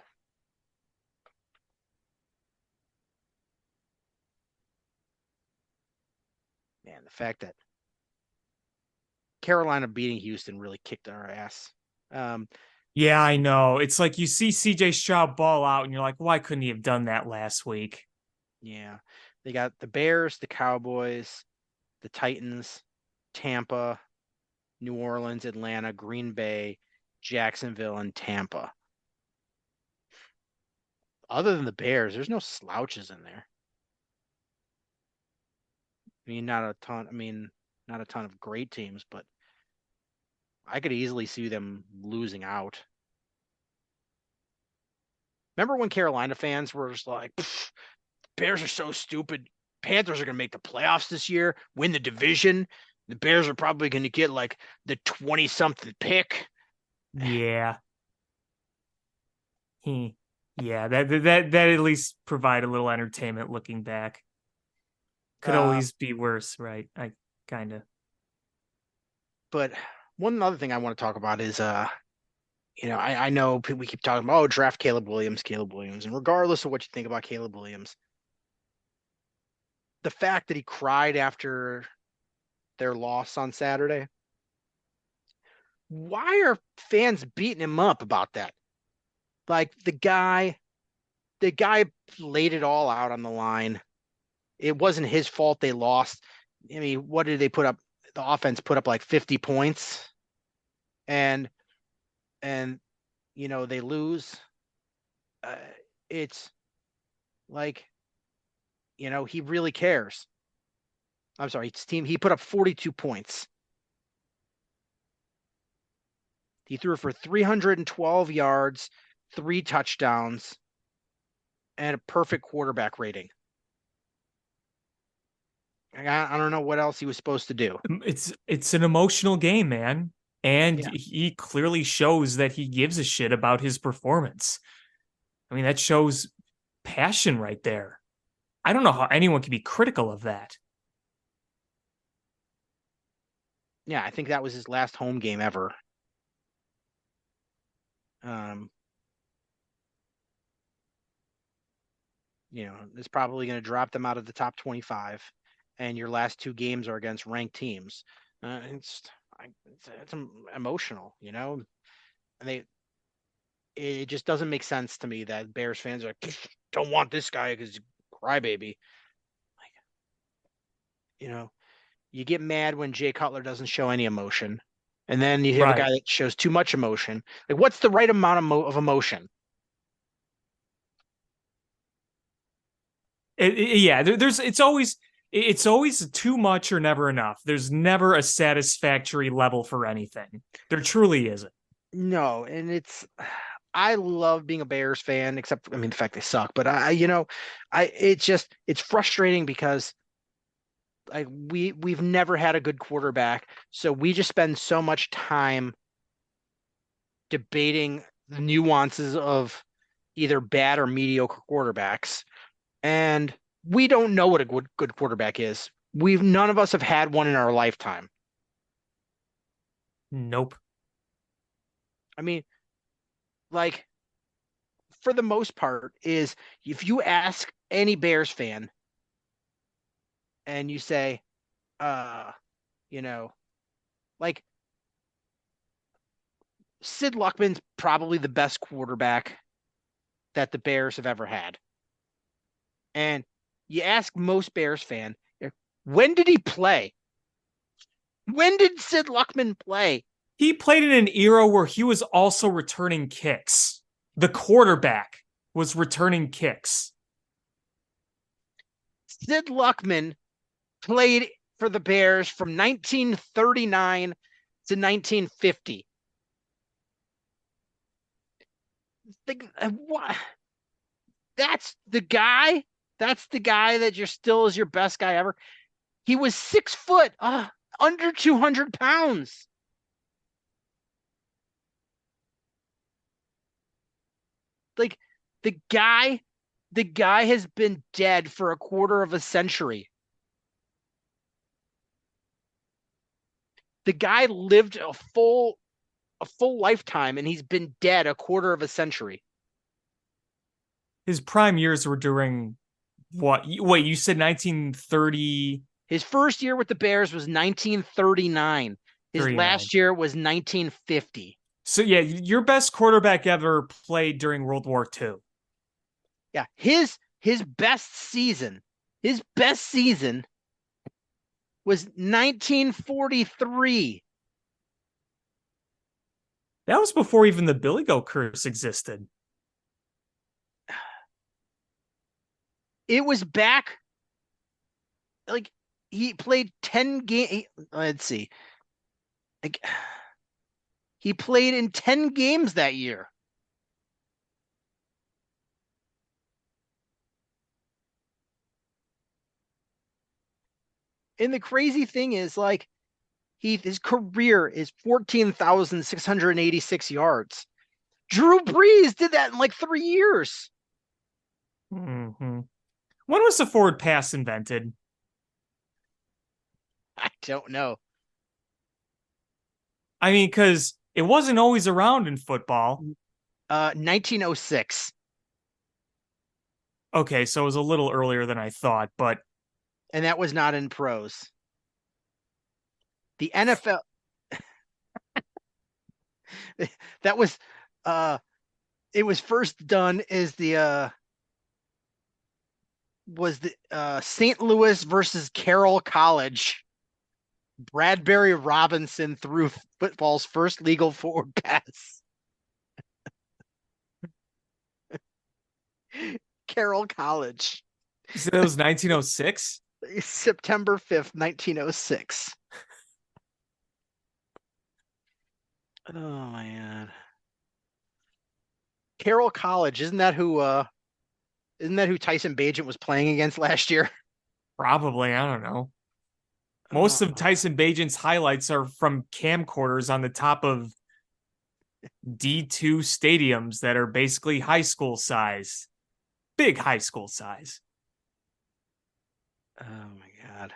Man, the fact that Carolina beating Houston really kicked our ass. Yeah, I know. It's like you see CJ Stroud ball out and you're like, why couldn't he have done that last week? Yeah. They got the Bears, the Cowboys, the Titans, Tampa, New Orleans, Atlanta, Green Bay, Jacksonville, and Tampa. Other than the Bears, there's no slouches in there. I mean, not a ton. I mean, not a ton of great teams, but I could easily see them losing out. Remember when Carolina fans were just like, Bears are so stupid. Panthers are going to make the playoffs this year, win the division. The Bears are probably going to get like the 20 something pick. Yeah. Yeah, that at least provide a little entertainment looking back. Could always be worse, right? I kind of. But one other thing I want to talk about is I know we keep talking about, draft Caleb Williams. And regardless of what you think about Caleb Williams, the fact that he cried after their loss on Saturday, why are fans beating him up about that? Like the guy laid it all out on the line. It wasn't his fault they lost. I mean, what did they put up? The offense put up like 50 points and they lose. It's like, he really cares. I'm sorry, his team, he put up 42 points. He threw for 312 yards, 3 touchdowns, and a perfect quarterback rating. I don't know what else he was supposed to do. It's an emotional game, man. And Yeah. he clearly shows that he gives a shit about his performance. I mean, that shows passion right there. I don't know how anyone can be critical of that. Yeah, I think that was his last home game ever. It's probably going to drop them out of the top 25, and your last 2 games are against ranked teams. It's emotional, and it just doesn't make sense to me that Bears fans are like, don't want this guy because crybaby. You get mad when Jay Cutler doesn't show any emotion, and then you have a guy that shows too much emotion. Like, what's the right amount of emotion? It's always too much or never enough. There's never a satisfactory level for anything. There truly isn't. No, and I love being a Bears fan, except the fact they suck. But it's frustrating because we've never had a good quarterback, so we just spend so much time debating the nuances of either bad or mediocre quarterbacks, and we don't know what a good quarterback is. None of us have had one in our lifetime. Nope. I mean, like, for the most part, is if you ask any Bears fan and you say, like, Sid Luckman's probably the best quarterback that the Bears have ever had. And you ask most Bears fan, when did he play? When did Sid Luckman play? He played in an era where he was also returning kicks. The quarterback was returning kicks. Sid Luckman played for the Bears from 1939 to 1950. What? That's the guy? That's the guy that is your best guy ever? He was 6 foot, under 200 pounds. Like, the guy has been dead for a quarter of a century. The guy lived a full lifetime, and he's been dead a quarter of a century. His prime years were during what? Wait, you said 1930? His first year with the Bears was 1939. His 39. last year was 1950. So yeah, your best quarterback ever played during World War II. Yeah, his best season was 1943. That was before even the Billy Goat curse existed. It was back, like, he played 10 games. Let's see. Like, he played in 10 games that year. And the crazy thing is, like, his career is 14,686 yards. Drew Brees did that in like 3 years. Mm-hmm. When was the forward pass invented? I don't know. I mean, because it wasn't always around in football. 1906. Okay, so it was a little earlier than I thought, but And that was not in pros. The NFL that was it was first done as the St. Louis versus Carroll College. Bradbury Robinson threw football's first legal forward pass. Carroll College. so it was 1906? September 5th, 1906. Oh my God. Carroll College, isn't that who Tyson Bagent was playing against last year? Probably, I don't know. Most of Tyson Bagent's highlights are from camcorders on the top of D2 stadiums that are basically high school size. Big high school size. Oh my God.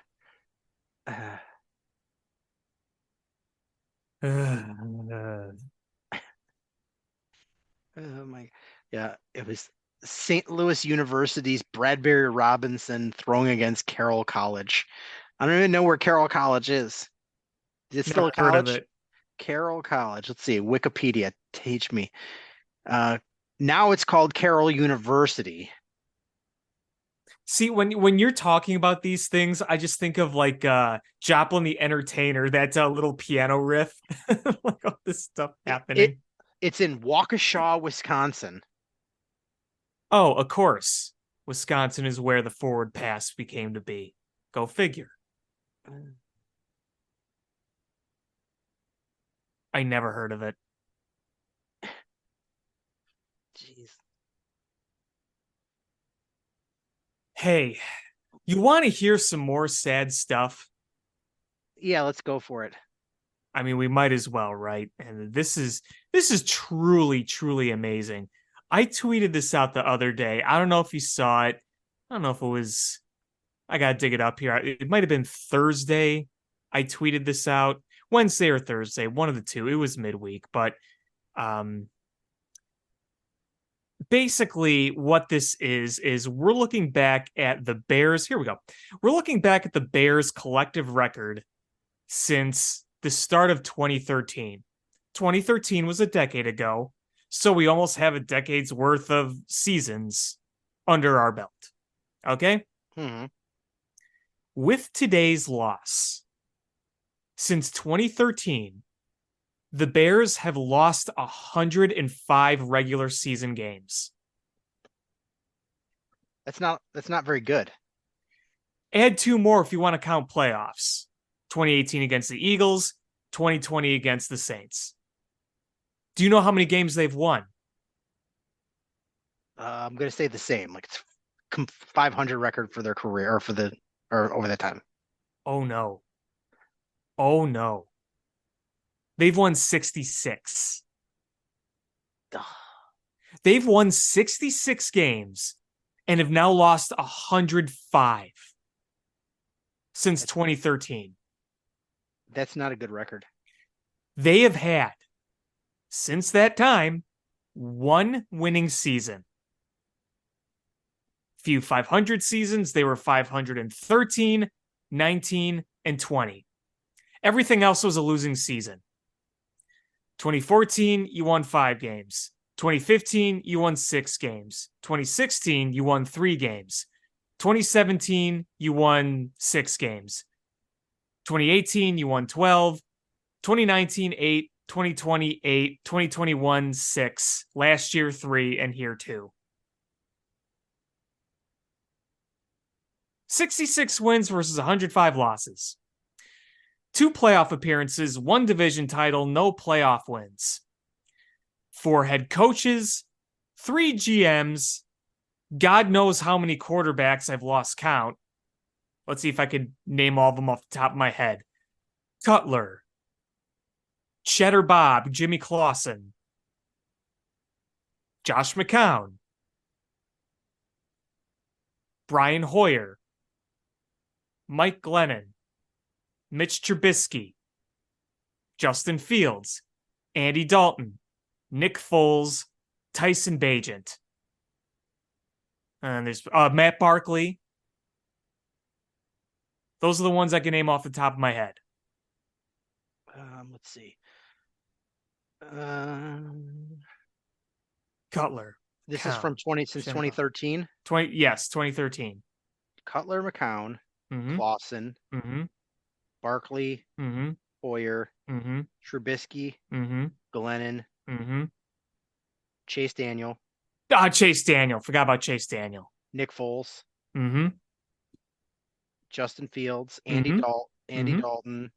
Oh my, yeah, it was St. Louis University's Bradbury Robinson throwing against Carroll College. I don't even know where Carroll College is. Is it still Never a college? heard of it. Carroll College. Let's see. Wikipedia, teach me. Now it's called Carroll University. See, when you're talking about these things, I just think of like Joplin the Entertainer, that little piano riff, like all this stuff happening. It's in Waukesha, Wisconsin. Oh, of course. Wisconsin is where the forward pass became to be. Go figure. I never heard of it. Jeez. Hey, you want to hear some more sad stuff? Yeah, let's go for it. I mean, we might as well, right? And this is truly, truly amazing. I tweeted this out the other day. I don't know if you saw it. I don't know if it was. I gotta dig it up here. It might have been Thursday. I tweeted this out. Wednesday or Thursday, one of the two. It was midweek, but basically what this is we're looking back at the Bears. Here we go. We're looking back at the Bears' collective record since the start of 2013. 2013 was a decade ago, so we almost have a decade's worth of seasons under our belt. Okay? Mm-hmm. With today's loss, since 2013, the Bears have lost 105 regular season games. That's not very good. Add 2 more if you want to count playoffs. 2018 against the Eagles, 2020 against the Saints. Do you know how many games they've won? I'm going to say the same, like it's 500 record for their career or over that time. Oh no. Oh no. They've won 66. They've won 66 games and have now lost 105 since 2013. That's not a good record. They have had, since that time, one winning season. Few 500 seasons, they were 513, 19, and 20. Everything else was a losing season. 2014, you won 5 games. 2015, you won 6 games. 2016, you won 3 games. 2017, you won 6 games. 2018, you won 12. 2019, 8. 2020, 8. 2021, 6. Last year, 3. And here, 2. 66 wins versus 105 losses. 2 playoff appearances, 1 division title, no playoff wins. 4 head coaches, 3 GMs, God knows how many quarterbacks. I've lost count. Let's see if I could name all of them off the top of my head. Cutler, Cheddar Bob, Jimmy Clausen, Josh McCown, Brian Hoyer, Mike Glennon, Mitch Trubisky, Justin Fields, Andy Dalton, Nick Foles, Tyson Bagent. And there's Matt Barkley. Those are the ones I can name off the top of my head. Let's see. Cutler. This is from 2013. 2013. Cutler, McCown, Mm-hmm. Clausen, Mm-hmm. Barkley, Mm-hmm. Hoyer, Mm-hmm. Trubisky, Mm-hmm. Glennon, Mm-hmm. Chase Daniel, Chase Daniel. Forgot about Chase Daniel. Nick Foles, Mm-hmm. Justin Fields, Andy Mm-hmm. Dalton,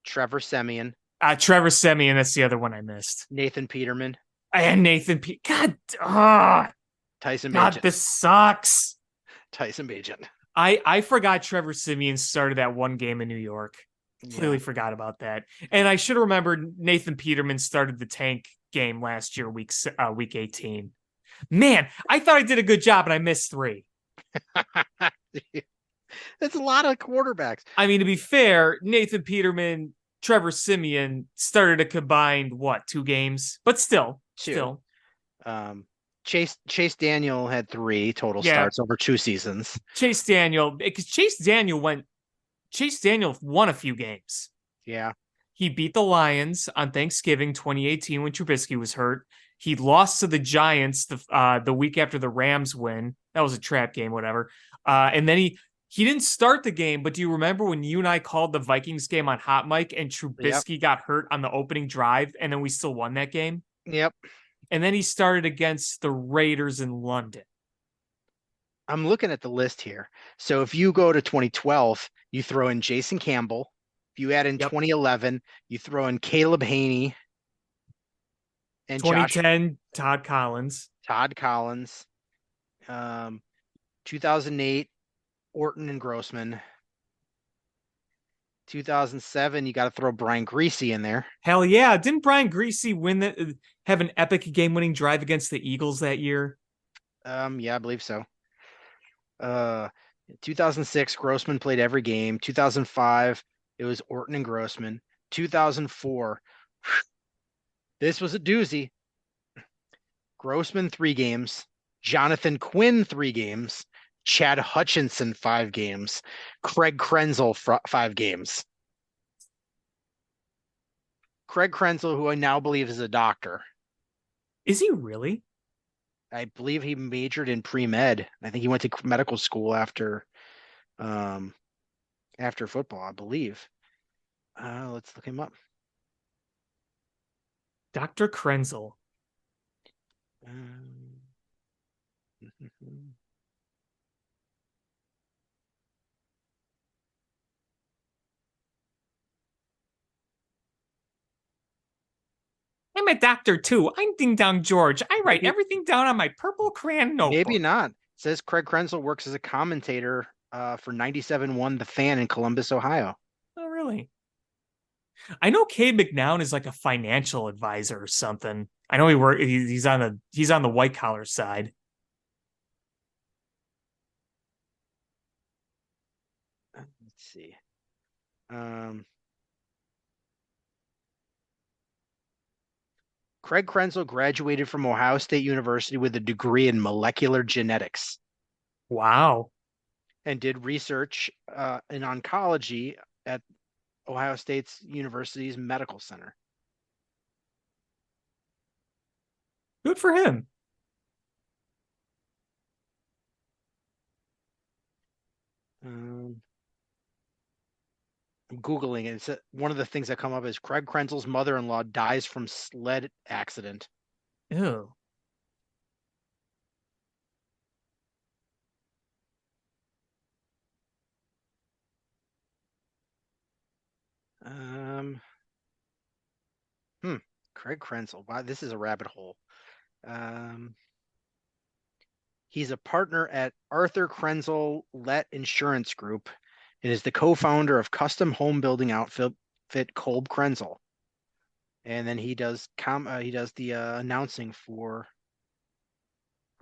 Trevor Siemian, Trevor Siemian, that's the other one I missed. Nathan Peterman, And Nathan P. God, Tyson God, Bagent. this sucks. Tyson Bagent. I forgot Trevor Siemian started that one game in New York. Completely forgot about that. And I should have remembered Nathan Peterman started the tank game last year, week 18. Man, I thought I did a good job and I missed 3. That's a lot of quarterbacks. I mean, to be fair, Nathan Peterman, Trevor Siemian started a combined, 2 games? But still. 2. Chase Daniel had 3 total starts over 2 seasons. Chase Daniel, because Chase Daniel won a few games. Yeah. He beat the Lions on Thanksgiving 2018 when Trubisky was hurt. He lost to the Giants the week after the Rams win. That was a trap game, whatever. And then he didn't start the game, but do you remember when you and I called the Vikings game on Hot Mic and Trubisky got hurt on the opening drive and then we still won that game? Yep. And then he started against the Raiders in London. I'm looking at the list here. So if you go to 2012, you throw in Jason Campbell. If you add in 2011, you throw in Caleb Haney. And 2010, Todd Collins. 2008, Orton and Grossman. 2007, you got to throw Brian Greasy in there. Hell yeah. Didn't Brian Greasy have an epic game-winning drive against the Eagles that year? Yeah, I believe so. 2006, Grossman played every game. 2005, it was Orton and Grossman. 2004, this was a doozy. Grossman 3 games. Jonathan Quinn 3 games. Chad Hutchinson 5 games. Craig Krenzel 5 games. Craig Krenzel, who I now believe is a doctor. Is he really? I believe he majored in pre-med. I think he went to medical school after football, I believe. Let's look him up. Dr. Krenzel. I'm a doctor too. I'm Ding Dong George. I write everything down on my purple crayon notebook. Maybe not. It says Craig Krenzel works as a commentator for 97.1 The Fan in Columbus, Ohio. Oh, really? I know Cade McNown is like a financial advisor or something. I know he's on the white collar side. Let's see. Craig Krenzel graduated from Ohio State University with a degree in molecular genetics Wow. and did research in oncology at Ohio State's University's Medical Center. Good for him. I'm Googling it. It's one of the things that come up is Craig Krenzel's mother-in-law dies from sled accident. Ew. Um, Craig Krenzel. Wow, this is a rabbit hole. He's a partner at Arthur Krenzel Let Insurance Group and is the co-founder of custom home building outfit Kolb Krenzel. And then he does the announcing for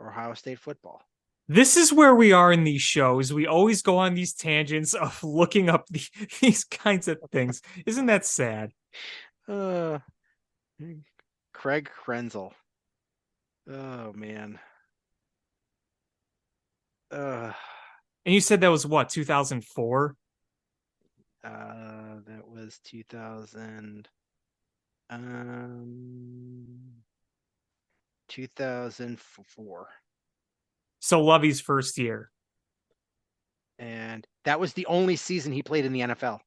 Ohio State football. This is where we are in these shows. We always go on these tangents of looking up these kinds of things. Isn't that sad? Craig Krenzel. Oh man. And you said that was what, 2004? That was 2004. So Lovey's first year. And that was the only season he played in the NFL.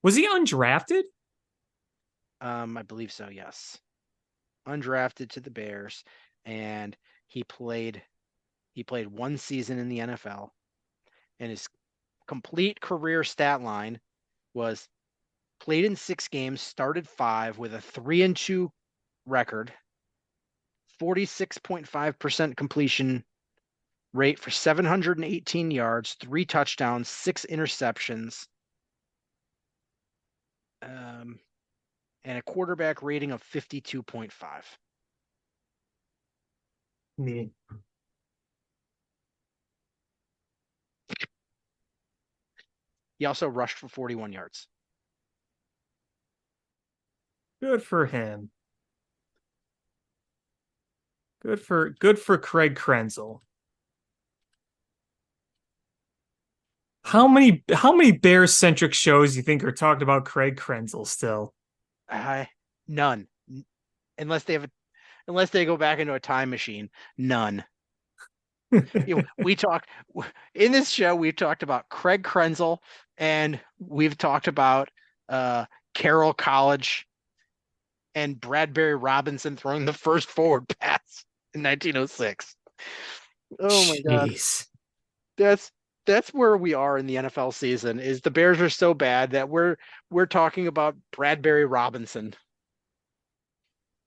Was he undrafted? I believe so, yes. Undrafted to the Bears, and he played one season in the NFL, and his complete career stat line was played in 6 games, started 5 with a 3-2 record, 46.5% completion rate for 718 yards, 3 touchdowns, 6 interceptions, and a quarterback rating of 52.5. Me. He also rushed for 41 yards. Good for him. Good for Craig Krenzel. How many Bears centric shows do you think are talking about Craig Krenzel still? None. Unless they go back into a time machine. None. We talked in this show. We've talked about Craig Krenzel, and we've talked about Carroll College and Bradbury Robinson throwing the first forward pass in 1906. Oh my Jeez. God, that's where we are in the NFL season. Is the Bears are so bad that we're talking about Bradbury Robinson,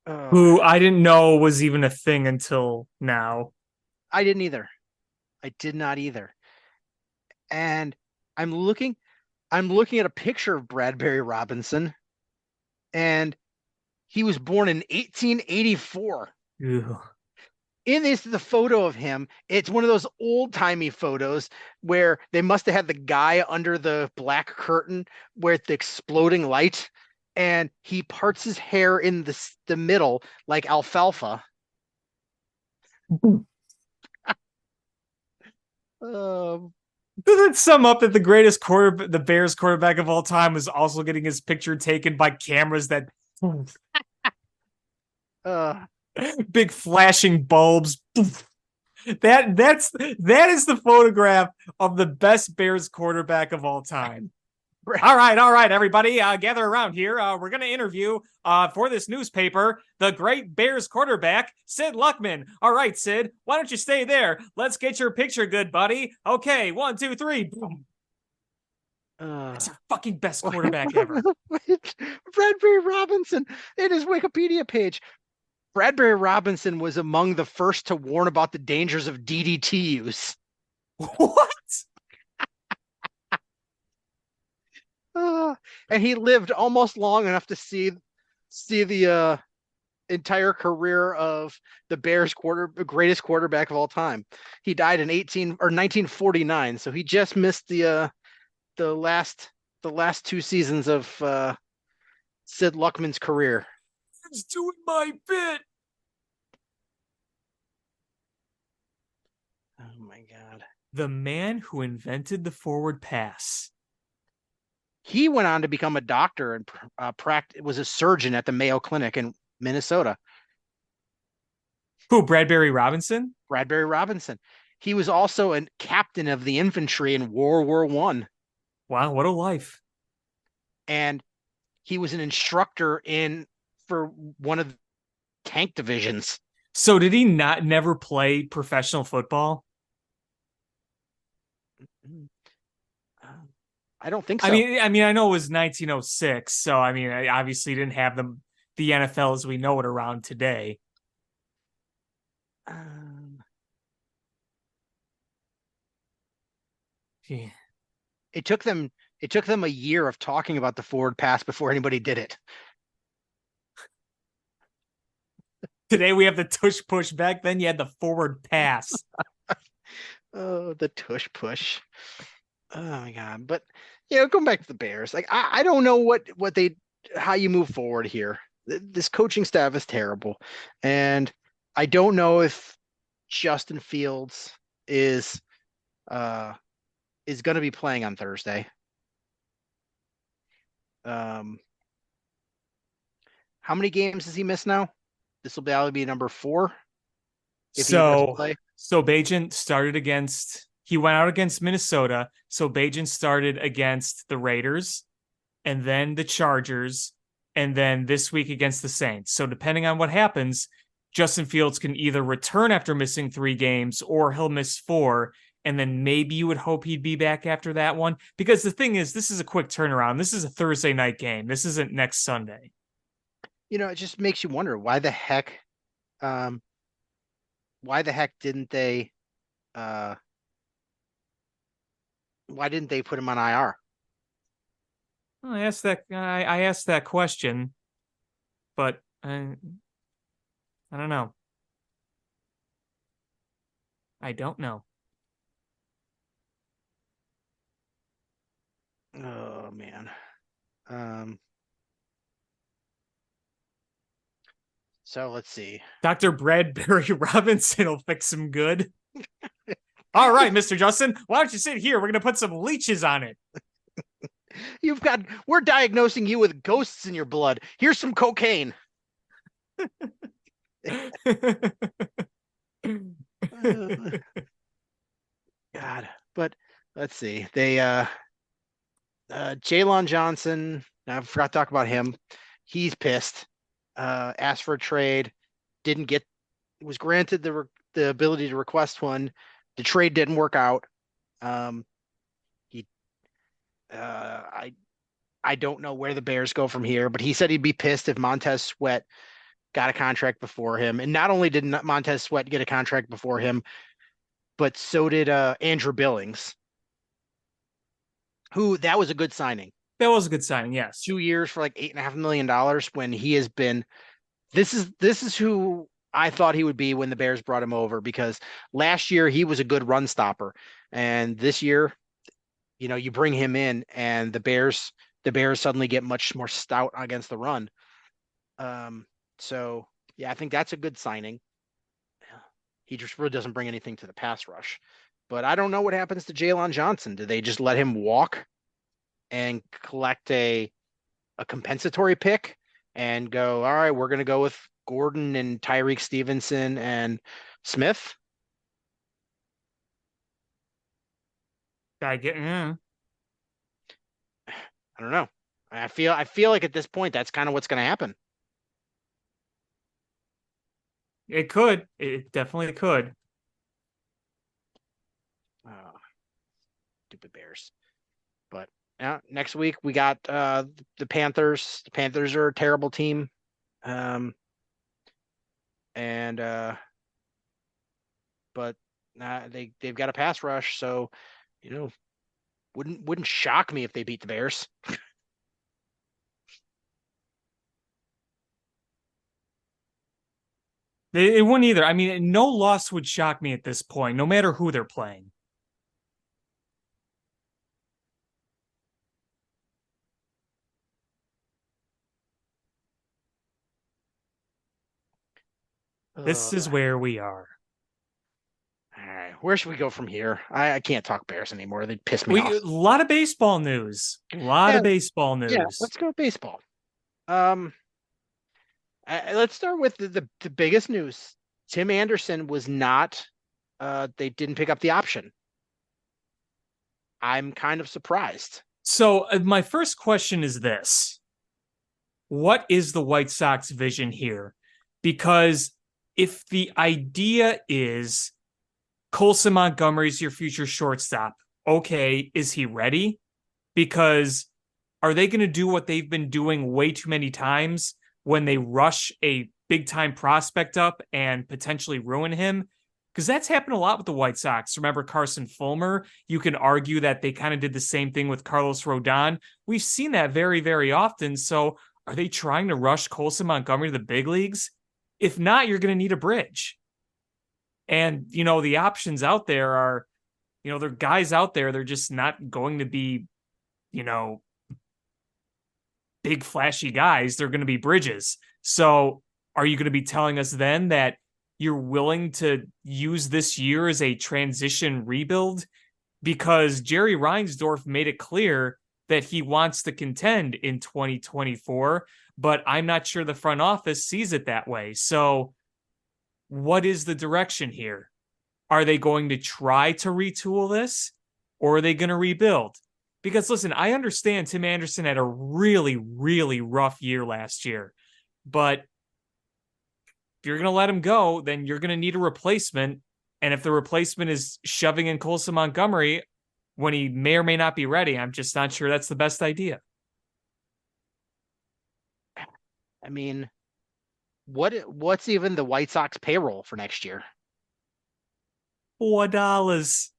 who I didn't know was even a thing until now. I didn't either. I did not either. And I'm looking at a picture of Bradbury Robinson, and he was born in 1884. Ew. In this, the photo of him, it's one of those old-timey photos where they must have had the guy under the black curtain with the exploding light, and he parts his hair in the middle like alfalfa. Does it sum up that the Bears quarterback of all time was also getting his picture taken by cameras that big flashing bulbs? That is the photograph of the best Bears quarterback of all time. All right, everybody, gather around here. We're going to interview for this newspaper the great Bears quarterback, Sid Luckman. All right, Sid, why don't you stay there? Let's get your picture, good buddy. Okay, 1, 2, 3. Boom. That's the fucking best quarterback ever. Bradbury Robinson in his Wikipedia page. Bradbury Robinson was among the first to warn about the dangers of DDT use. What? And he lived almost long enough to see the entire career of the Bears greatest quarterback of all time. He died in 1949, so he just missed the last 2 seasons of Sid Luckman's career. was doing my bit. Oh my God. The man who invented the forward pass. He went on to become a doctor and was a surgeon at the Mayo Clinic in Minnesota. Who, Bradbury Robinson? Bradbury Robinson. He was also a captain of the infantry in World War I. Wow, what a life. And he was an instructor for one of the tank divisions. So did he never play professional football? I don't think so. I mean, I know it was 1906, so I mean, I obviously didn't have the NFL as we know it around today. Yeah. It took them a year of talking about the forward pass before anybody did it. Today we have the tush push. Back then you had the forward pass. Oh, the tush push. Oh my God. But going back to the Bears, like I don't know how you move forward here. This coaching staff is terrible. And I don't know if Justin Fields is going to be playing on Thursday. How many games does he miss now? This will probably be number 4. If he does play. So Bagent he went out against Minnesota. So Bagent started against the Raiders and then the Chargers and then this week against the Saints. So depending on what happens, Justin Fields can either return after missing 3 games or he'll miss 4. And then maybe you would hope he'd be back after that one. Because the thing is, this is a quick turnaround. This is a Thursday night game. This isn't next Sunday. It just makes you wonder why the heck didn't they put him on IR? I asked that question, but I don't know. I don't know. Oh man. So let's see. Dr. Bradbury Robinson will fix him good. All right, Mr. Justin, why don't you sit here? We're going to put some leeches on it. We're diagnosing you with ghosts in your blood. Here's some cocaine. God, but let's see. They Jalen Johnson, I forgot to talk about him. He's pissed. Asked for a trade, was granted the ability to request one. The trade didn't work out. I don't know where the Bears go from here, but he said he'd be pissed if Montez Sweat got a contract before him. And not only did Montez Sweat get a contract before him, but so did Andrew Billings, who that was a good signing. That was a good signing, yes. 2 years for like $8.5 million when he has been. This is who I thought he would be when the Bears brought him over, because last year he was a good run stopper, and this year, you bring him in and the Bears suddenly get much more stout against the run. So yeah, I think that's a good signing. He just really doesn't bring anything to the pass rush. But I don't know what happens to Jalen Johnson. Do they just let him walk and collect a compensatory pick and go, all right, we're going to go with Gordon and Tyreek Stevenson and Smith? I don't know. I feel like at this point that's kind of what's going to happen. It could. It definitely could. Stupid Bears. But next week we got the Panthers. The Panthers are a terrible team. But they've got a pass rush, so wouldn't shock me if they beat the Bears. It wouldn't either. I mean, no loss would shock me at this point, no matter who they're playing. This is where we are. All right, where should we go from here? I can't talk Bears anymore. They piss me A off. lot of baseball news. A lot Yeah, of baseball yeah. news. Let's go baseball. Um, let's start with the biggest news. Tim Anderson was not. They didn't pick up the option. I'm kind of surprised. So my first question is this. What is the White Sox vision here? Because if the idea is Colson Montgomery's your future shortstop, okay, is he ready? Because are they going to do what they've been doing way too many times when they rush a big time prospect up and potentially ruin him? Because that's happened a lot with the White Sox. Remember Carson Fulmer? You can argue that they kind of did the same thing with Carlos Rodon. We've seen that very, very often. So are they trying to rush Colson Montgomery to the big leagues? If not, you're going to need a bridge. And, the options out there are, there are guys out there, they're just not going to be, big flashy guys. They're going to be bridges. So are you going to be telling us then that you're willing to use this year as a transition rebuild? Because Jerry Reinsdorf made it clear that he wants to contend in 2024, but I'm not sure the front office sees it that way. So what is the direction here? Are they going to try to retool this, or are they going to rebuild? Because listen, I understand Tim Anderson had a really, really rough year last year, but if you're going to let him go, then you're going to need a replacement. And if the replacement is shoving in Colson Montgomery when he may or may not be ready, I'm just not sure that's the best idea. I mean, what's even the White Sox payroll for next year? $4.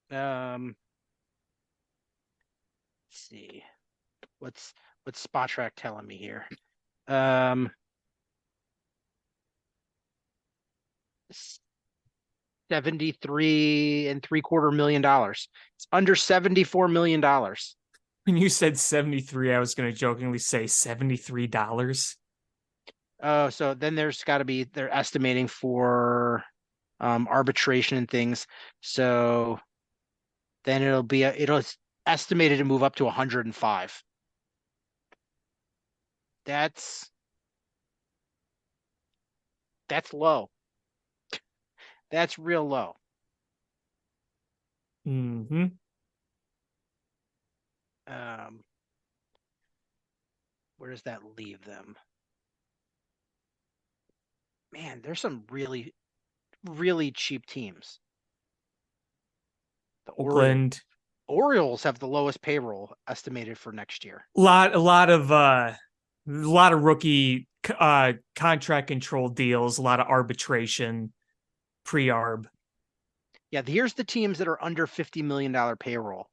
Let's see. What's Spot Track telling me here? 73.75 million. It's under $74 million. When you said 73, I was going to jokingly say $73. Oh, so then there's got to be, they're estimating for arbitration and things. So then it's estimated to move up to 105. That's low. That's real low. Mm-hmm. Where does that leave them? Man, there's some really, really cheap teams. The Oakland. Orioles have the lowest payroll estimated for next year. A lot of rookie contract control deals, a lot of arbitration, pre-arb. Yeah, here's the teams that are under $50 million payroll.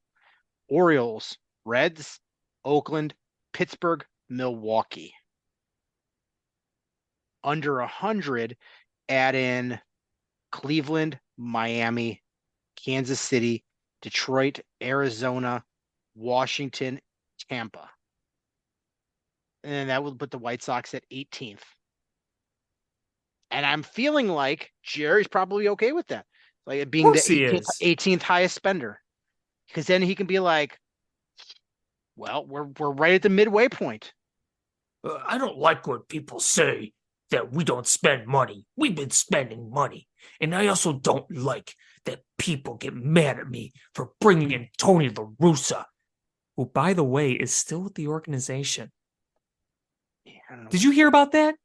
Orioles, Reds, Oakland, Pittsburgh, Milwaukee. Under 100, add in Cleveland, Miami, Kansas City, Detroit, Arizona, Washington, Tampa. And then that would put the White Sox at 18th. And I'm feeling like Jerry's probably okay with that. Like it being the 18th highest spender. Because then he can be like, well, we're right at the midway point. I don't like when people say that we don't spend money. We've been spending money. And I also don't like that people get mad at me for bringing in Tony La Russa, who, by the way, is still with the organization. Yeah, Did you hear about that?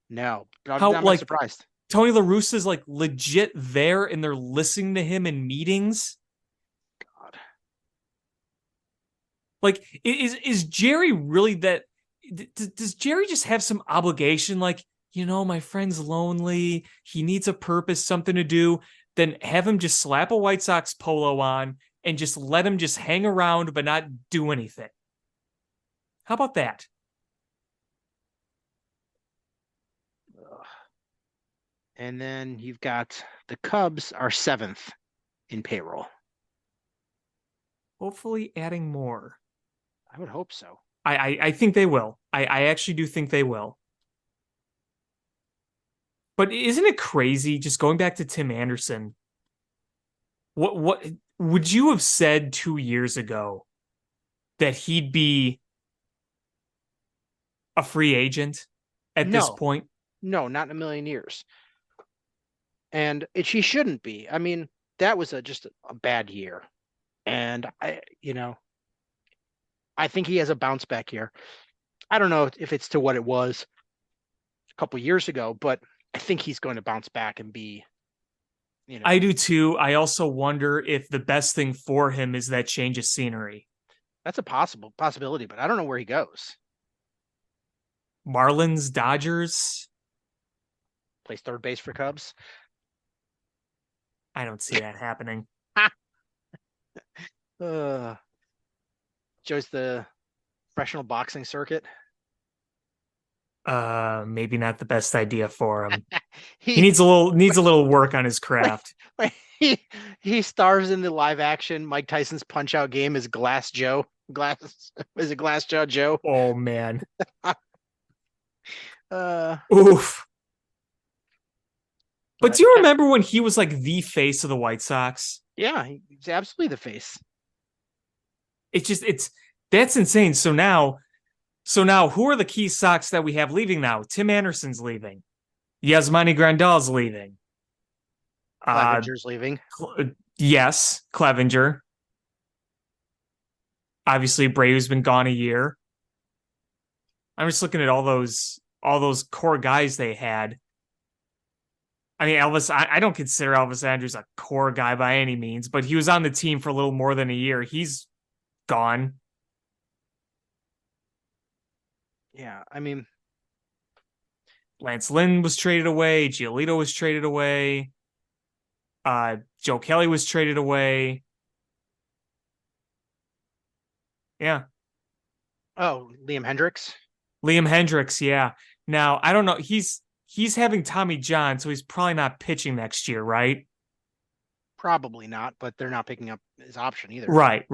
No, but I'm not surprised. Tony La Russa is like legit there and they're listening to him in meetings. God. Like, is Jerry really that? Does Jerry just have some obligation? Like, my friend's lonely. He needs a purpose, something to do. Then have him just slap a White Sox polo on and just let him just hang around but not do anything. How about that? And then you've got the Cubs are 7th in payroll. Hopefully adding more. I would hope so. I think they will. I actually do think they will. But isn't it crazy? Just going back to Tim Anderson, what would you have said 2 years ago that he'd be a free agent at this No, point? no, not in a million years. And she shouldn't be. I mean, that was just a bad year. And I think he has a bounce back year. I don't know if it's to what it was a couple years ago, but I think he's going to bounce back and be, I do too. I also wonder if the best thing for him is that change of scenery. that's a possibility, but I don't know where he goes. Marlins, Dodgers. Plays third base for Cubs. I don't see that happening. Joe's the professional boxing circuit. Maybe not the best idea for him. He He needs a little work on his craft. he stars in the live action Mike Tyson's Punch Out game as Glass Joe. Is it Glass Jaw Joe? Oh man. Uh, Oof. But but do you remember when he was like the face of the White Sox? yeah, he's absolutely the face. That's insane. So now who are the key Sox that we have leaving now? Tim Anderson's leaving. Yasmani Grandal's leaving. Clevenger's leaving. Yes, Clevenger. Obviously, Breu's been gone a year. I'm just looking at all those core guys they had. I mean, I don't consider Elvis Andrus a core guy by any means, but he was on the team for a little more than a year. He's gone. Yeah, I mean, Lance Lynn was traded away. Giolito was traded away. Joe Kelly was traded away. Yeah. oh, Liam Hendricks. Liam Hendricks, yeah. Now, I don't know. He's having Tommy John, so he's probably not pitching next year, right? Probably not, but they're not picking up his option either. Right.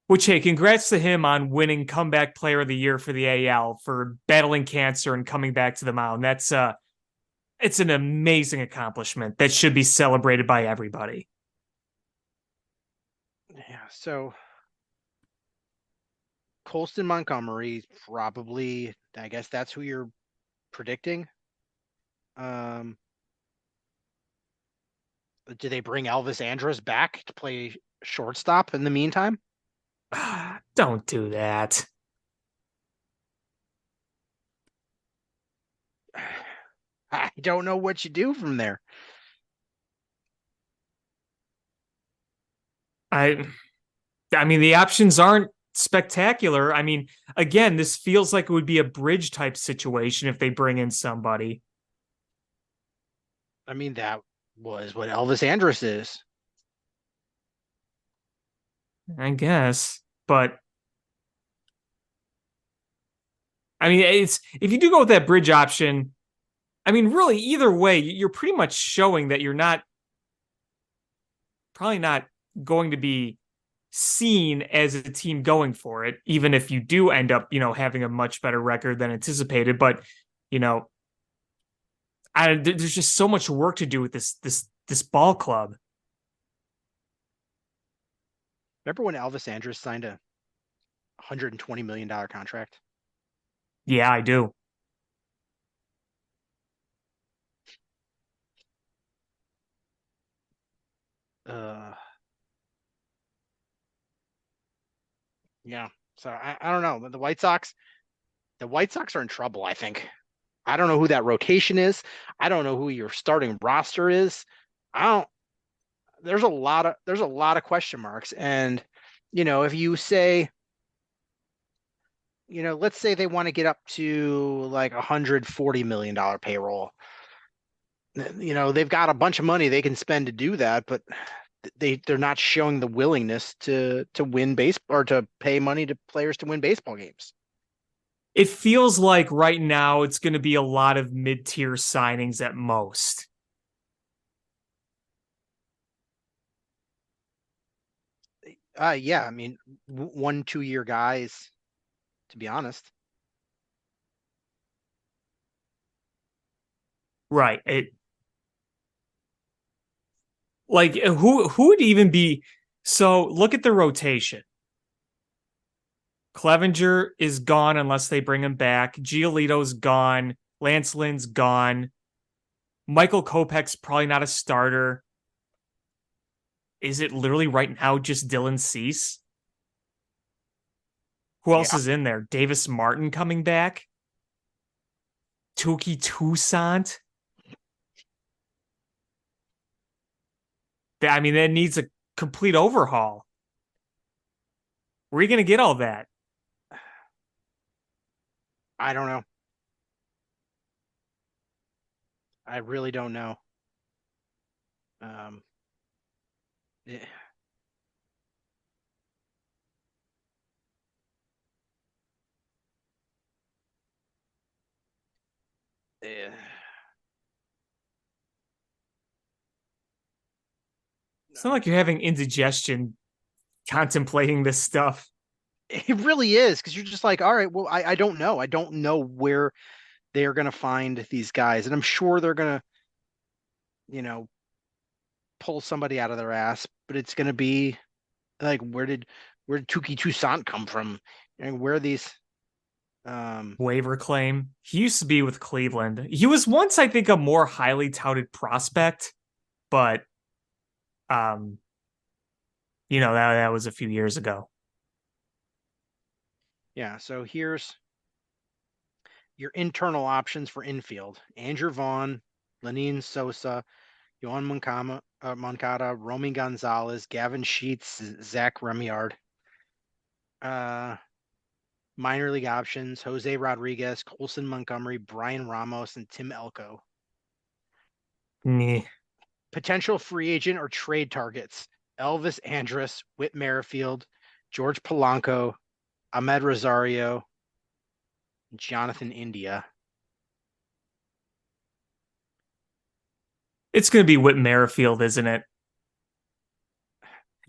Which, hey, congrats to him on winning Comeback Player of the Year for the AL for battling cancer and coming back to the mound. It's an amazing accomplishment that should be celebrated by everybody. Yeah, so Colston Montgomery, probably, I guess that's who you're predicting. Do they bring Elvis Andrus back to play shortstop in the meantime? Don't do that. I don't know what you do from there. I mean, the options aren't spectacular. I mean, again, this feels like it would be a bridge type situation if they bring in somebody. I mean, that was what Elvis Andrus is. I guess, but I mean, it's if you do go with that bridge option, I mean, really, either way, you're pretty much showing that you're probably not going to be seen as a team going for it, even if you do end up, having a much better record than anticipated. But, there's just so much work to do with this ball club. Remember when Elvis Andrus signed a $120 million contract? Yeah, I do. Yeah. So I don't know. The White Sox are in trouble, I think. I don't know who that rotation is. I don't know who your starting roster is. There's a lot of question marks. And, if you say, let's say they want to get up to like $140 million payroll. They've got a bunch of money they can spend to do that, but they're not showing the willingness to win base or to pay money to players to win baseball games. It feels like right now it's going to be a lot of mid-tier signings at most. Yeah, I mean, 1-2 year guys, to be honest. Right. Who would even be? So look at the rotation. Clevenger is gone unless they bring him back. Giolito's gone. Lance Lynn's gone. Michael Kopech's probably not a starter. Is it literally right now just Dylan Cease? Who else Yeah. is in there? Davis Martin coming back? Touki Toussaint? I mean, that needs a complete overhaul. Where are you going to get all that? I don't know. I really don't know. Yeah. Yeah. It's not like you're having indigestion contemplating this stuff. It really is, because you're just like, all right, well, I don't know. I don't know where they are going to find these guys. And I'm sure they're going to, you know, pull somebody out of their ass, but it's going to be like, where did Touki Toussaint come from? And where are these? Waiver claim. He used to be with Cleveland. He was once, I think, a more highly touted prospect, but that was a few years ago. Yeah, so here's your internal options for infield: Andrew Vaughn, Lenine Sosa, Yohan Moncada, Romy Gonzalez, Gavin Sheets, Zach Remyard. Minor league options: Jose Rodriguez, Colson Montgomery, Brian Ramos, and Tim Elko. Nah. Potential free agent or trade targets: Elvis Andrus, Whit Merrifield, George Polanco, Ahmed Rosario, Jonathan India. It's going to be Whit Merrifield, isn't it?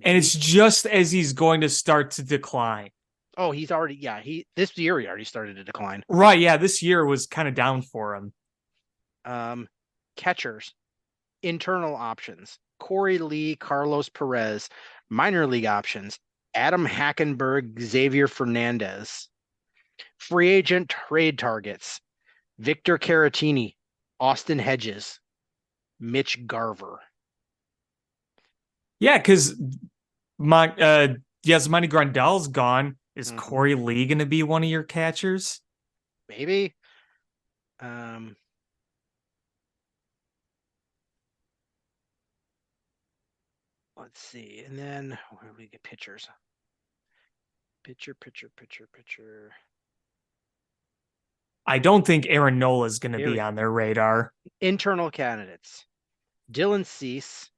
And it's just as he's going to start to decline. Oh, he's already, this year he already started to decline. Right, yeah, this year was kind of down for him. Catchers, internal options: Corey Lee, Carlos Perez. Minor league options: Adam Hackenberg, Xavier Fernandez. Free agent trade targets: Victor Caratini, Austin Hedges, Mitch Garver. Yeah, because Yasmani Grandal's gone. Is Corey Lee going to be one of your catchers? Maybe. Let's see. And then where do we get pitchers? Pitcher. I don't think Aaron Nola is going to be on their radar. Internal candidates: Dylan Cease.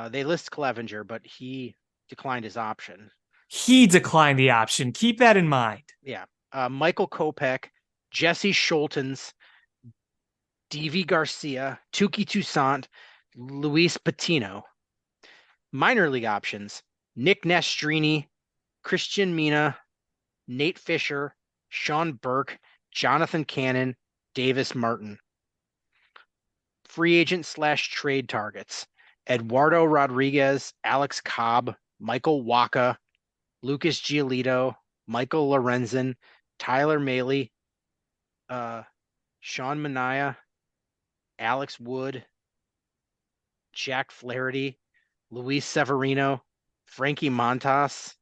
They list Clevenger, but he declined his option. He declined the option. Keep that in mind. Yeah. Michael Kopech, Jesse Schultens, D.V. Garcia, Touki Toussaint, Luis Patino. Minor league options: Nick Nastrini, Christian Mina, Nate Fisher, Sean Burke, Jonathan Cannon, Davis Martin. Free agent / trade targets: Eduardo Rodriguez, Alex Cobb, Michael Wacha, Lucas Giolito, Michael Lorenzen, Tyler Mahle, Sean Manaea, Alex Wood, Jack Flaherty, Luis Severino, Frankie Montas.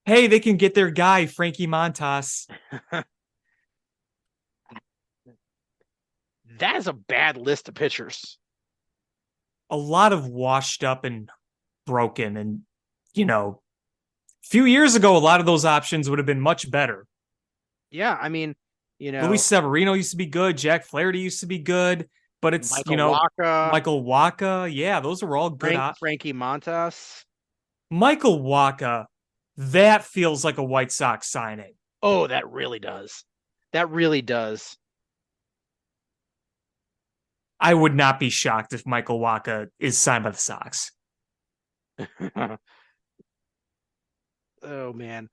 Hey, they can get their guy, Frankie Montas. That is a bad list of pitchers. A lot of washed up and broken. And, a few years ago, a lot of those options would have been much better. Yeah, I mean, Luis Severino used to be good. Jack Flaherty used to be good. But it's, Michael Wacha. Yeah, those are all good options. Frankie Montas. Michael Wacha, that feels like a White Sox signing. Oh, that really does. That really does. I would not be shocked if Michael Wacha is signed by the Sox. Oh, man.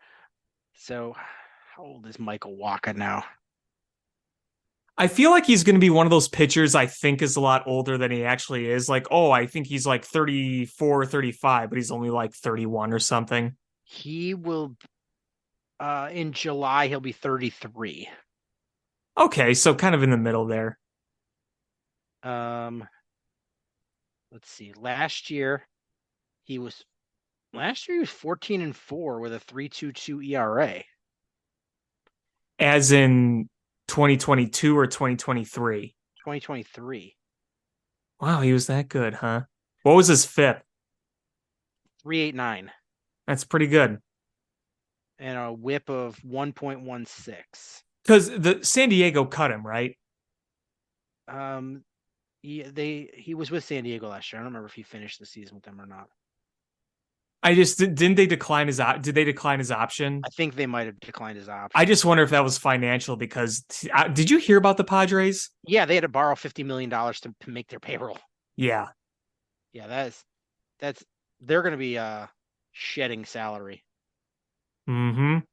So, how old is Michael Wacha now? I feel like he's going to be one of those pitchers I think is a lot older than he actually is. Like, oh, I think he's like 34, 35, but he's only like 31 or something. He will in July he'll be 33. Okay, so kind of in the middle there. Um, let's see. He was last year he was 14-4 with a 3.22 ERA. As in 2022 or 2023. 2023. Wow, he was that good, huh? What was his FIP? 3.89 That's pretty good. and a whip of 1.16. Because the San Diego cut him, right? He was with San Diego last year. I don't remember if he finished the season with them or not. I just didn't they decline his did they decline his option? I think they might have declined his option. I just wonder if that was financial because did you hear about the Padres? Yeah, they had to borrow $50 million to make their payroll. Yeah. Yeah, that's they're going to be shedding salary.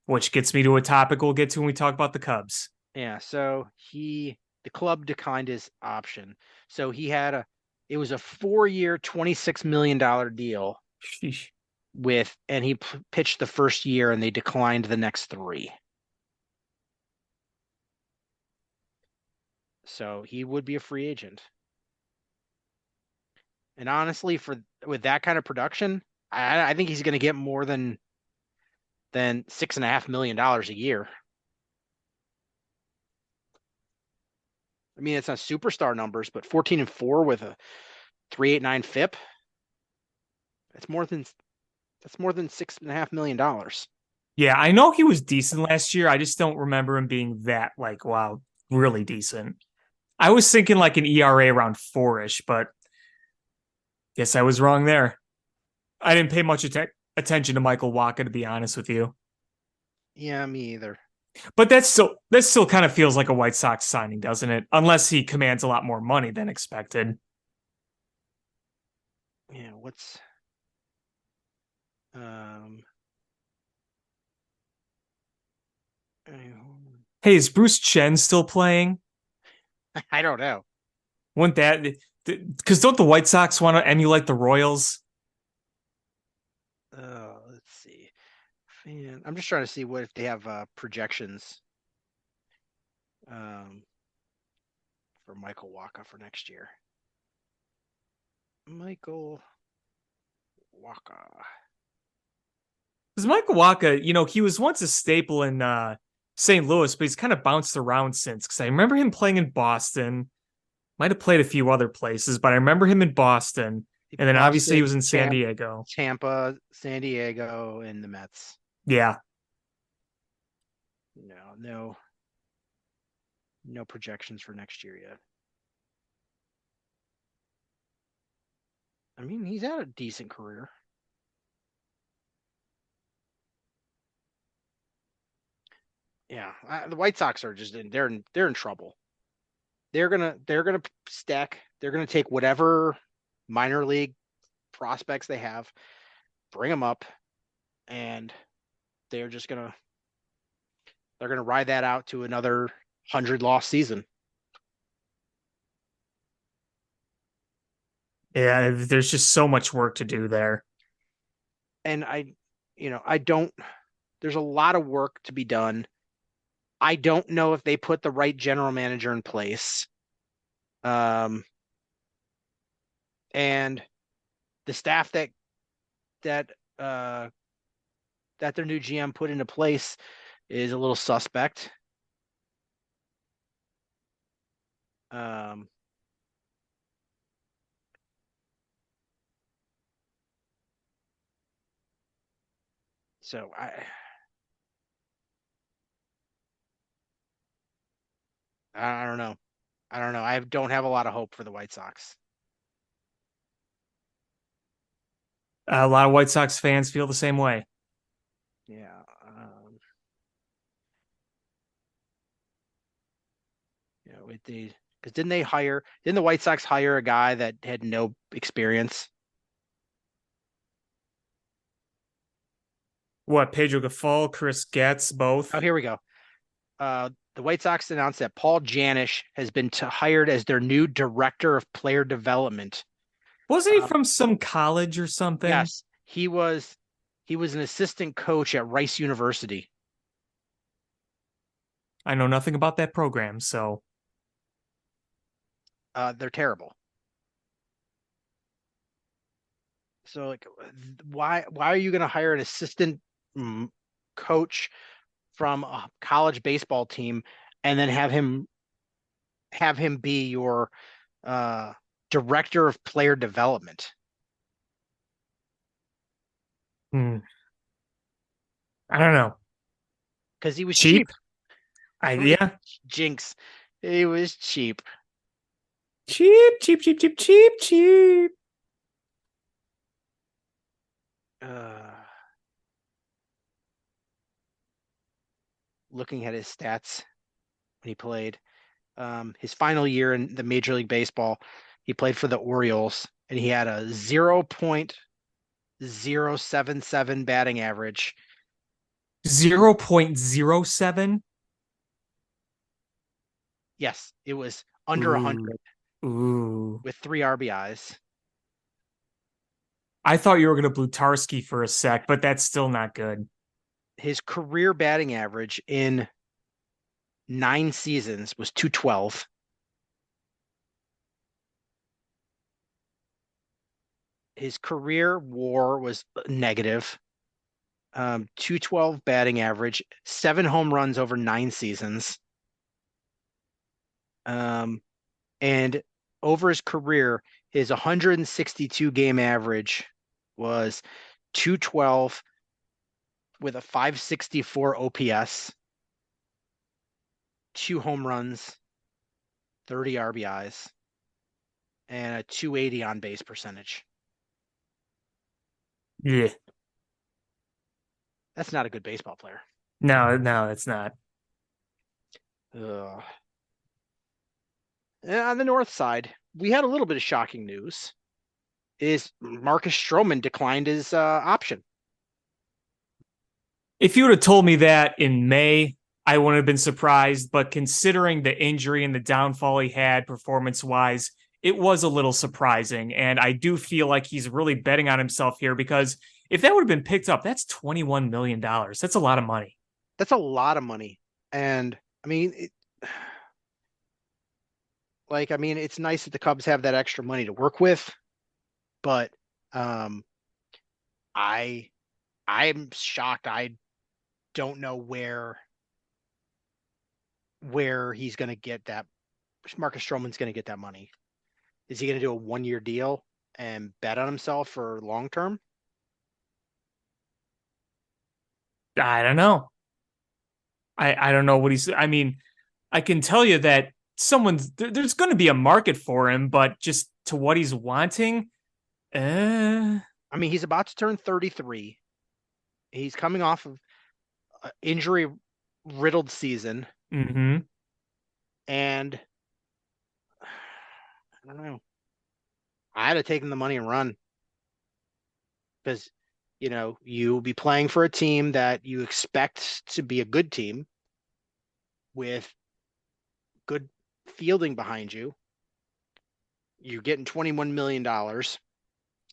Which gets me to a topic we'll get to when we talk about the Cubs. Yeah, so the club declined his option. So it was a 4-year, $26 million deal. Sheesh. And he pitched the first year and they declined the next 3. So he would be a free agent. And honestly, with that kind of production, I think he's going to get more than $6.5 million a year. I mean, it's not superstar numbers, but 14-4 with a 3.89 FIP. That's more than $6.5 million. Yeah, I know he was decent last year. I just don't remember him being that like wow, really decent. I was thinking like an ERA around 4-ish, but guess I was wrong there. I didn't pay much attention to Michael Wacha, to be honest with you. Yeah, me either. But that still kind of feels like a White Sox signing, doesn't it? Unless he commands a lot more money than expected. Yeah, what's Hey, is Bruce Chen still playing? I don't know. Wouldn't that because don't the White Sox want to emulate the Royals? Let's see. Man, I'm just trying to see what if they have projections for Michael Wacha for next year. Michael Wacha. Because Michael Wacha, he was once a staple in St. Louis, but he's kind of bounced around since. Because I remember him playing in Boston. Might have played a few other places, but I remember him in Boston. And then obviously he was in San Diego. Tampa, San Diego, and the Mets. Yeah. No projections for next year yet. I mean, he's had a decent career. Yeah, the White Sox are they're in trouble. They're gonna stack. They're gonna take whatever minor league prospects they have, bring them up, and they're gonna ride that out to another 100-loss season. Yeah, there's just so much work to do there. And there's a lot of work to be done. I don't know if they put the right general manager in place. And the staff that their new GM put into place is a little suspect. So I don't know. I don't have a lot of hope for the White Sox. A lot of White Sox fans feel the same way. Yeah. Because didn't the White Sox hire a guy that had no experience? What, Pedro Gaffal, Chris Getz, both? Oh, here we go. the White Sox announced that Paul Janish has been hired as their new director of player development. Wasn't he from some college or something? Yes, he was an assistant coach at Rice University. I know nothing about that program, so they're terrible. So like, why are you going to hire an assistant coach from a college baseball team and then have him be your director of player development? I don't know. Because he was cheap. Yeah. Jinx. He was cheap. Cheap. Looking at his stats when he played, his final year in the Major League Baseball, he played for the Orioles, and he had a 0.077 batting average. 0.07? Yes, it was under 100. Ooh. With 3 RBIs. I thought you were going to Blutarski for a sec, but that's still not good. His career batting average in 9 seasons was 212. His career WAR was negative. 212 batting average, 7 home runs over 9 seasons. And over his career, his 162 game average was 212 with a 564 OPS, 2 home runs, 30 RBIs, and a 280 on base percentage. Yeah. That's not a good baseball player. No, it's not. Ugh. And on the north side, we had a little bit of shocking news. Is Marcus Stroman declined his option. If you would have told me that in May, I wouldn't have been surprised. But considering the injury and the downfall he had performance-wise, it was a little surprising. And I do feel like he's really betting on himself here, because if that would have been picked up, that's $21 million. That's a lot of money. That's a lot of money. And I mean, it's nice that the Cubs have that extra money to work with, but I'm shocked. I don't know where he's going to get that. Marcus Stroman's going to get that money. Is he going to do a 1-year deal and bet on himself for long term? I don't know. I don't know what he's. I mean, I can tell you that there's going to be a market for him, but just to what he's wanting. I mean, he's about to turn 33. He's coming off of an injury-riddled season. Mm-hmm. And I don't know. I had to take him the money and run. Because, you'll be playing for a team that you expect to be a good team with good fielding behind you. You're getting $21 million.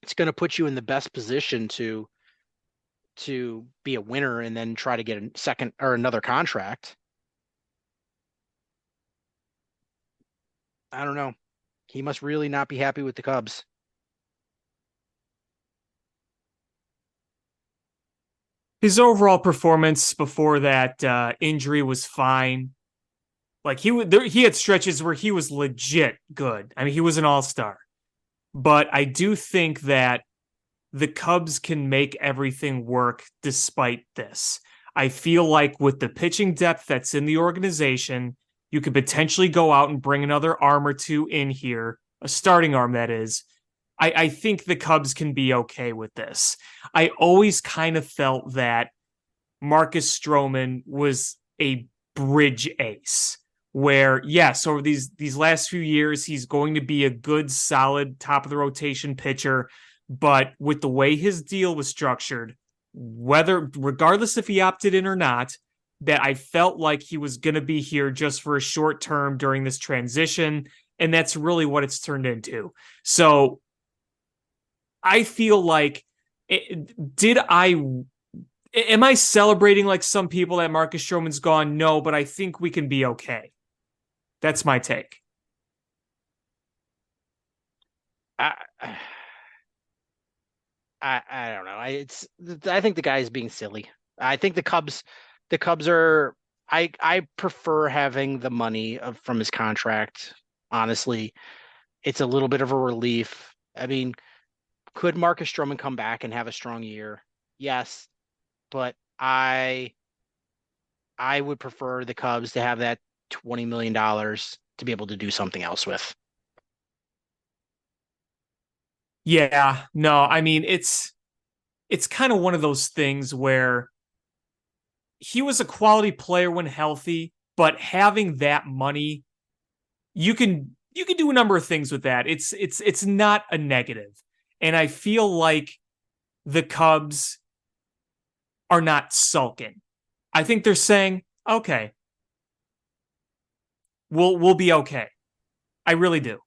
It's going to put you in the best position to be a winner and then try to get a second or another contract. I don't know. He must really not be happy with the Cubs. His overall performance before that injury was fine. Like he had stretches where he was legit good. I mean, he was an all-star. But I do think that the Cubs can make everything work despite this. I feel like with the pitching depth that's in the organization, you could potentially go out and bring another arm or two in here, a starting arm that is. I think the Cubs can be okay with this. I always kind of felt that Marcus Stroman was a bridge ace, where, yes, over these last few years, he's going to be a good, solid, top-of-the-rotation pitcher, but with the way his deal was structured, regardless if he opted in or not, that I felt like he was going to be here just for a short term during this transition. And that's really what it's turned into. So I feel like, am I celebrating like some people that Marcus Stroman's gone? No, but I think we can be okay. That's my take. I don't know. I think the guy is being silly. I think the Cubs are. I prefer having the money from his contract. Honestly, it's a little bit of a relief. I mean, could Marcus Stroman come back and have a strong year? Yes, but I would prefer the Cubs to have that $20 million to be able to do something else with. Yeah, no, I mean, it's kind of one of those things where he was a quality player when healthy, but having that money, you can do a number of things with that. It's not a negative. And I feel like the Cubs are not sulking. I think they're saying, okay, we'll be okay. I really do.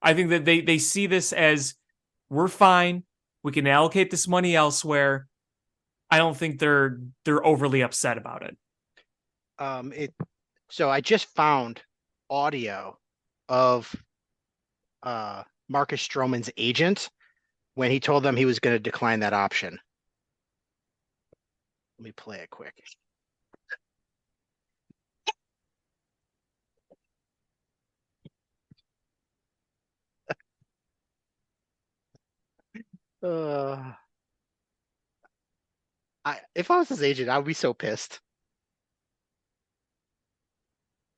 I think that they see this as, we're fine. We can allocate this money elsewhere. I don't think they're overly upset about it. So I just found audio of Marcus Stroman's agent when he told them he was going to decline that option. Let me play it quick. If I was his agent, I would be so pissed.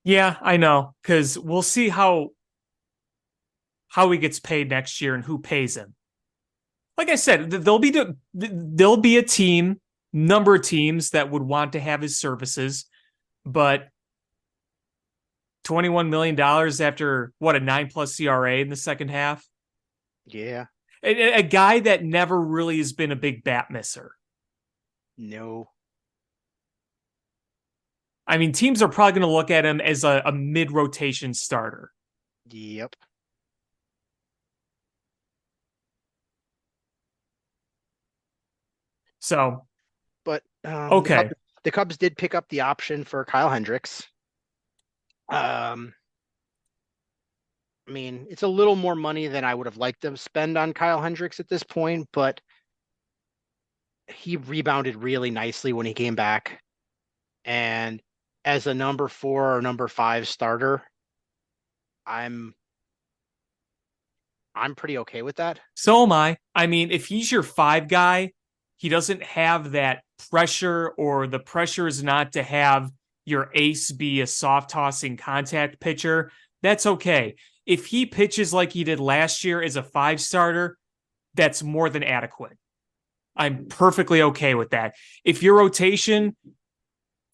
Yeah, I know, because we'll see how he gets paid next year and who pays him. Like I said, there'll be a team, number of teams that would want to have his services, but $21 million after what, a 9+ CRA in the second half? Yeah. A guy that never really has been a big bat misser. No. I mean, teams are probably going to look at him as a mid-rotation starter. Yep. So, But okay. The Cubs did pick up the option for Kyle Hendricks. I mean, it's a little more money than I would have liked to spend on Kyle Hendricks at this point, but he rebounded really nicely when he came back. And as a number 4 or number 5 starter, I'm pretty okay with that. So am I. I mean, if he's your 5 guy, he doesn't have that pressure, or the pressure is not to have your ace be a soft tossing contact pitcher. That's okay. If he pitches like he did last year as a 5 starter, that's more than adequate. I'm perfectly okay with that. If your rotation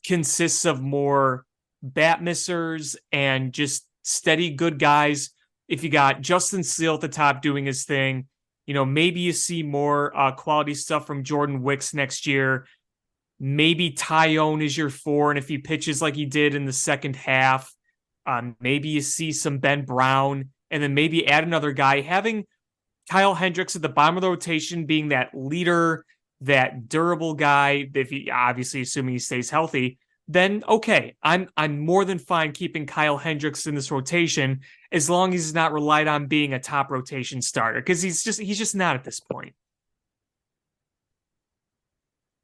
consists of more bat missers and just steady good guys, if you got Justin Steele at the top doing his thing, maybe you see more quality stuff from Jordan Wicks next year. Maybe Tyone is your 4, and if he pitches like he did in the second half, maybe you see some Ben Brown, and then maybe add another guy. Having Kyle Hendricks at the bottom of the rotation, being that leader, that durable guy, if he, obviously assuming he stays healthy, then okay, I'm more than fine keeping Kyle Hendricks in this rotation as long as he's not relied on being a top rotation starter, because he's just not at this point.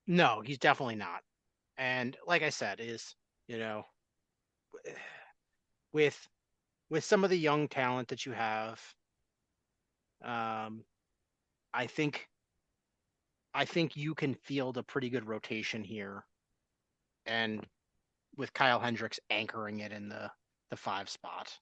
No, he's definitely not. And like I said, with some of the young talent that you have, I think you can field a pretty good rotation here, and with Kyle Hendricks anchoring it in the 5 spot.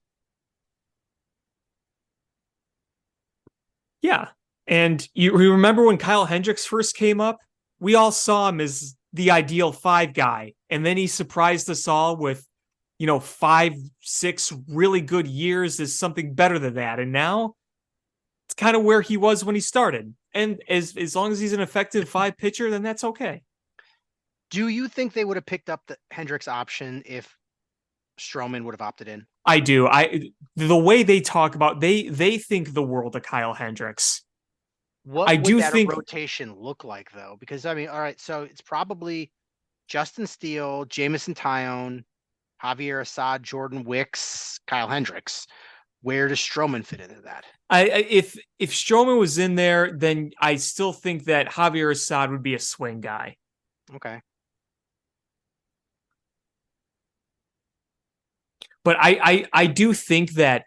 Yeah. And you remember when Kyle Hendricks first came up, we all saw him as the ideal 5 guy. And then he surprised us all with, 5-6 really good years as something better than that. And now it's kind of where he was when he started. And as long as he's an effective 5 pitcher, then that's okay. Do you think they would have picked up the Hendricks option if Stroman would have opted in? I do. The way they talk about they think the world of Kyle Hendricks. I What would do that think rotation look like, though? Because, I mean, all right, so it's probably Justin Steele, Jamison Tyone, Javier Assad, Jordan Wicks, Kyle Hendricks. Where does Stroman fit into that? if Stroman was in there, then I still think that Javier Assad would be a swing guy. Okay. But I do think that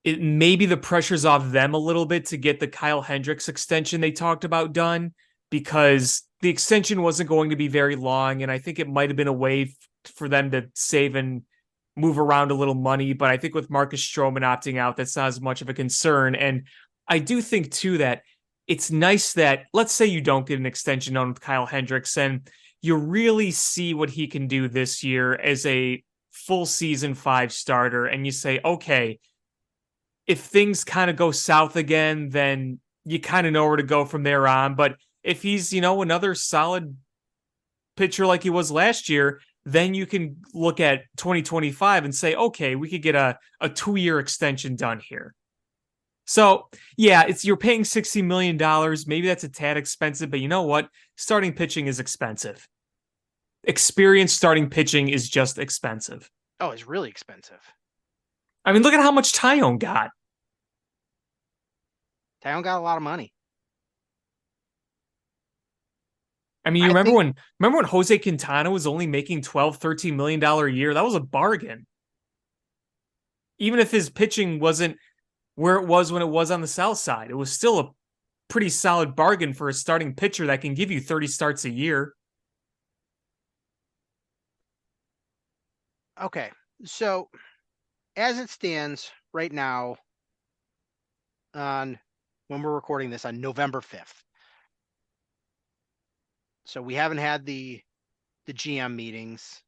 it maybe the pressure's off them a little bit to get the Kyle Hendricks extension they talked about done, because the extension wasn't going to be very long, and I think it might have been a way for them to save and move around a little money. But I think with Marcus Stroman opting out, that's not as much of a concern. And I do think too that it's nice that, let's say you don't get an extension on with Kyle Hendricks and you really see what he can do this year as a full season 5 starter, and you say, okay, if things kind of go south again, then you kind of know where to go from there on. But if he's, another solid pitcher like he was last year, then you can look at 2025 and say, okay, we could get a 2-year extension done here. So yeah, you're paying $60 million. Maybe that's a tad expensive, but you know what? Starting pitching is expensive. Experienced starting pitching is just expensive. Oh, it's really expensive. I mean, look at how much Tyone got. Tyone got a lot of money. I mean, you remember when Jose Quintana was only making $12-13 million a year? That was a bargain. Even if his pitching wasn't where it was when it was on the south side, it was still a pretty solid bargain for a starting pitcher that can give you 30 starts a year. Okay, so as it stands right now, when we're recording this on November 5th, so we haven't had the GM meetings.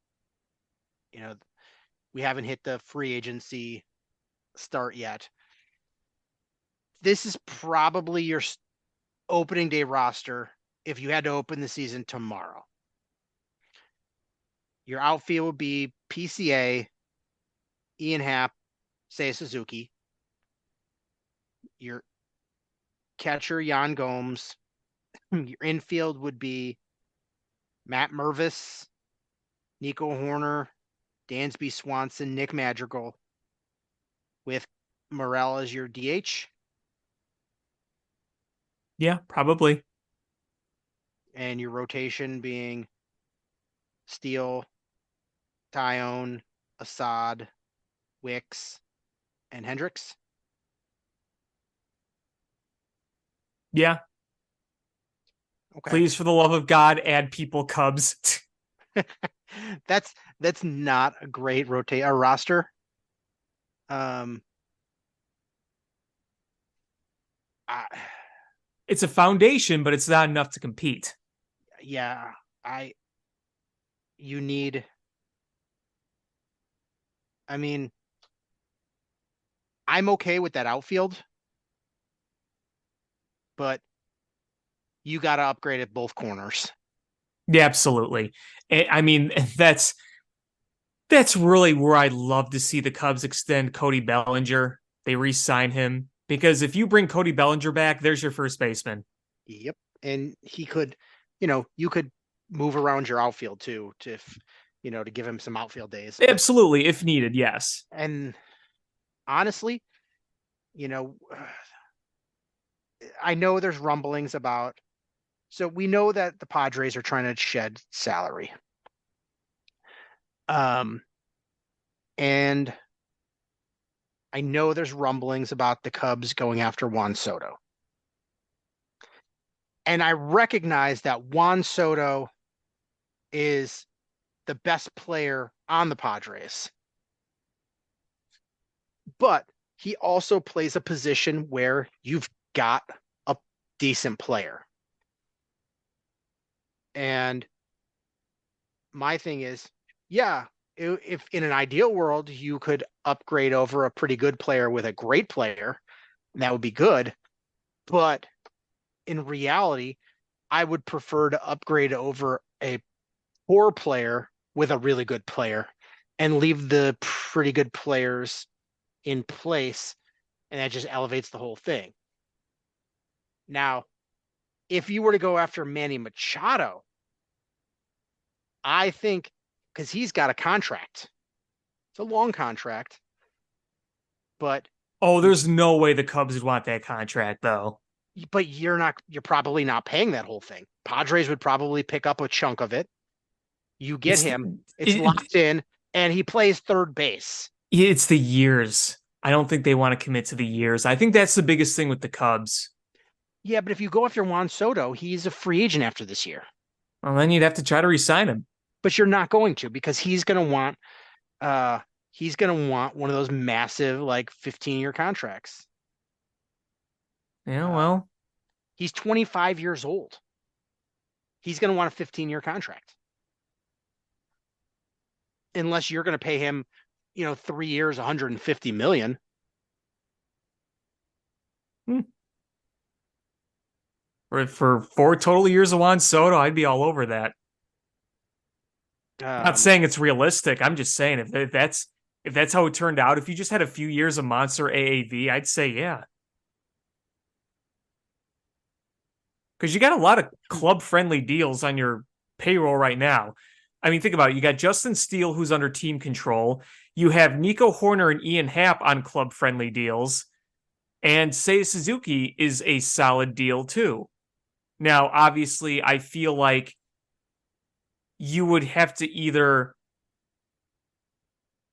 We haven't hit the free agency start yet. This is probably your opening day roster if you had to open the season tomorrow. Your outfield would be PCA, Ian Happ, Seiya Suzuki. Your catcher, Yan Gomes. Your infield would be Matt Mervis, Nico Horner, Dansby Swanson, Nick Madrigal, with Morel as your DH. Yeah, probably. And your rotation being Steele, Tyone, Assad, Wicks, and Hendricks. Yeah. Okay. Please, for the love of God, add people Cubs. That's not a great roster. It's a foundation, but it's not enough to compete. Yeah, you need. I mean, I'm okay with that outfield, but you got to upgrade at both corners. Yeah, absolutely. I mean, that's really where I'd love to see the Cubs extend Cody Bellinger. They re-sign him, because if you bring Cody Bellinger back, there's your first baseman. Yep. And he could, you could move around your outfield too, to give him some outfield days. Absolutely, if needed, yes. And honestly, I know there's rumblings about, so we know that the Padres are trying to shed salary. And I know there's rumblings about the Cubs going after Juan Soto. And I recognize that Juan Soto is the best player on the Padres. But he also plays a position where you've got a decent player. And my thing is, yeah, if in an ideal world you could upgrade over a pretty good player with a great player, that would be good. But in reality, I would prefer to upgrade over a poor player with a really good player and leave the pretty good players in place, and that just elevates the whole thing. Now, if you were to go after Manny Machado, I think because he's got a contract, it's a long contract, but Oh, there's no way the Cubs would want that contract, though. you're probably not paying that whole thing. Padres would probably pick up a chunk of it. You get him, it's locked in, and he plays third base. It's the years. I don't think they want to commit to the years. I think that's the biggest thing with the Cubs. Yeah, but if you go after Juan Soto, he's a free agent after this year. Well, then you'd have to try to re-sign him. But you're not going to, because he's going to want one of those massive, like, 15-year contracts. Yeah, well, he's 25 years old. He's going to want a 15-year contract. Unless you're going to pay him, 3 years, 150 million. For 4 total years of Juan Soto, I'd be all over that. I'm not saying it's realistic. I'm just saying if that's how it turned out, if you just had a few years of monster AAV, I'd say yeah. Because you got a lot of club-friendly deals on your payroll right now. I mean, think about it. You got Justin Steele, who's under team control. You have Nico Horner and Ian Happ on club-friendly deals. And Seiya Suzuki is a solid deal, too. Now, obviously, I feel like you would have to either...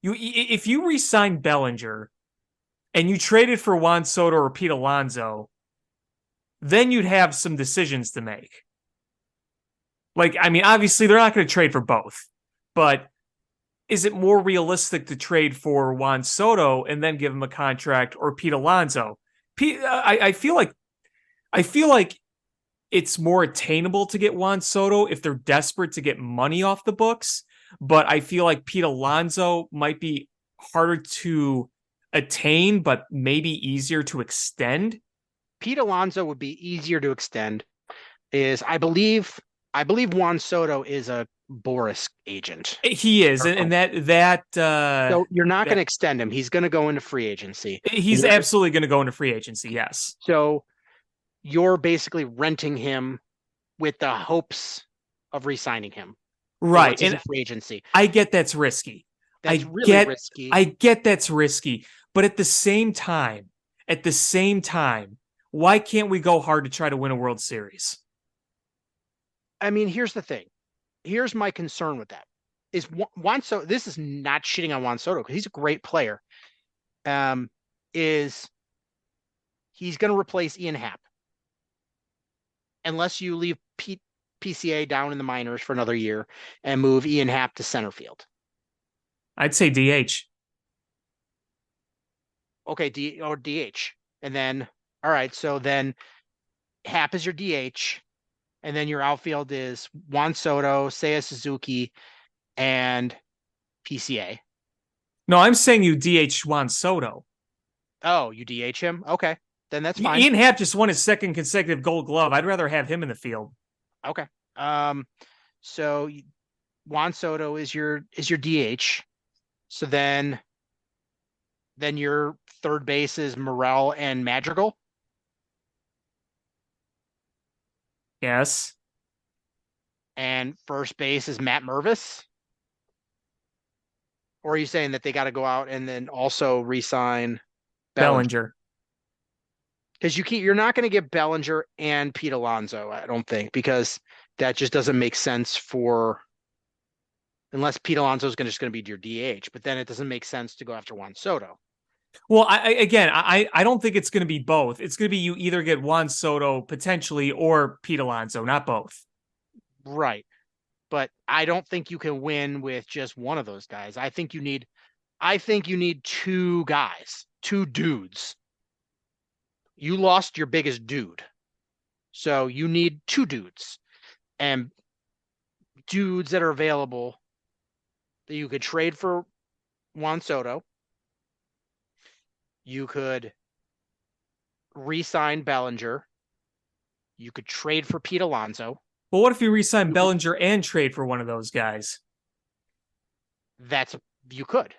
If you re-sign Bellinger and you traded for Juan Soto or Pete Alonso, then you'd have some decisions to make. Like, I mean, obviously, they're not going to trade for both. But is it more realistic to trade for Juan Soto and then give him a contract, or Pete Alonso? I feel like it's more attainable to get Juan Soto if they're desperate to get money off the books. But I feel like Pete Alonso might be harder to attain, but maybe easier to extend. Pete Alonso would be easier to extend. I believe Juan Soto is a Boris agent. He is, and that so you're not going to extend him. He's going to go into free agency. He's absolutely going to go into free agency. Yes. So you're basically renting him with the hopes of re-signing him. Right. And free agency. I get that's risky. That's really risky. I get that's risky. But at the same time, why can't we go hard to try to win a World Series? I mean, here's the thing. Here's my concern with that. Is Juan Soto, this is not shitting on Juan Soto because he's a great player. Is he's going to replace Ian Happ. Unless you leave PCA down in the minors for another year and move Ian Happ to center field. I'd say DH. Okay, DH. And then, all right, so then Happ is your DH. And then your outfield is Juan Soto, Seiya Suzuki, and PCA. No, I'm saying you DH Juan Soto. Oh, you DH him? Okay, then that's fine. Ian Happ just won his second consecutive Gold Glove. I'd rather have him in the field. Okay. So Juan Soto is your DH. So then your third base is Morel and Madrigal. Yes. And first base is Matt Mervis? Or are you saying that they got to go out and then also re-sign Bellinger? Because you're not going to get Bellinger and Pete Alonso, I don't think, because that just doesn't make sense unless Pete Alonso is just going to be your DH, but then it doesn't make sense to go after Juan Soto. Well, I don't think it's going to be both. It's going to be you either get Juan Soto potentially or Pete Alonso, not both. Right. But I don't think you can win with just one of those guys. I think you need two guys, two dudes. You lost your biggest dude. So you need two dudes. And dudes that are available that you could trade for Juan Soto. You could re-sign Bellinger. You could trade for Pete Alonso. But what if you re-sign Bellinger and trade for one of those guys? You could.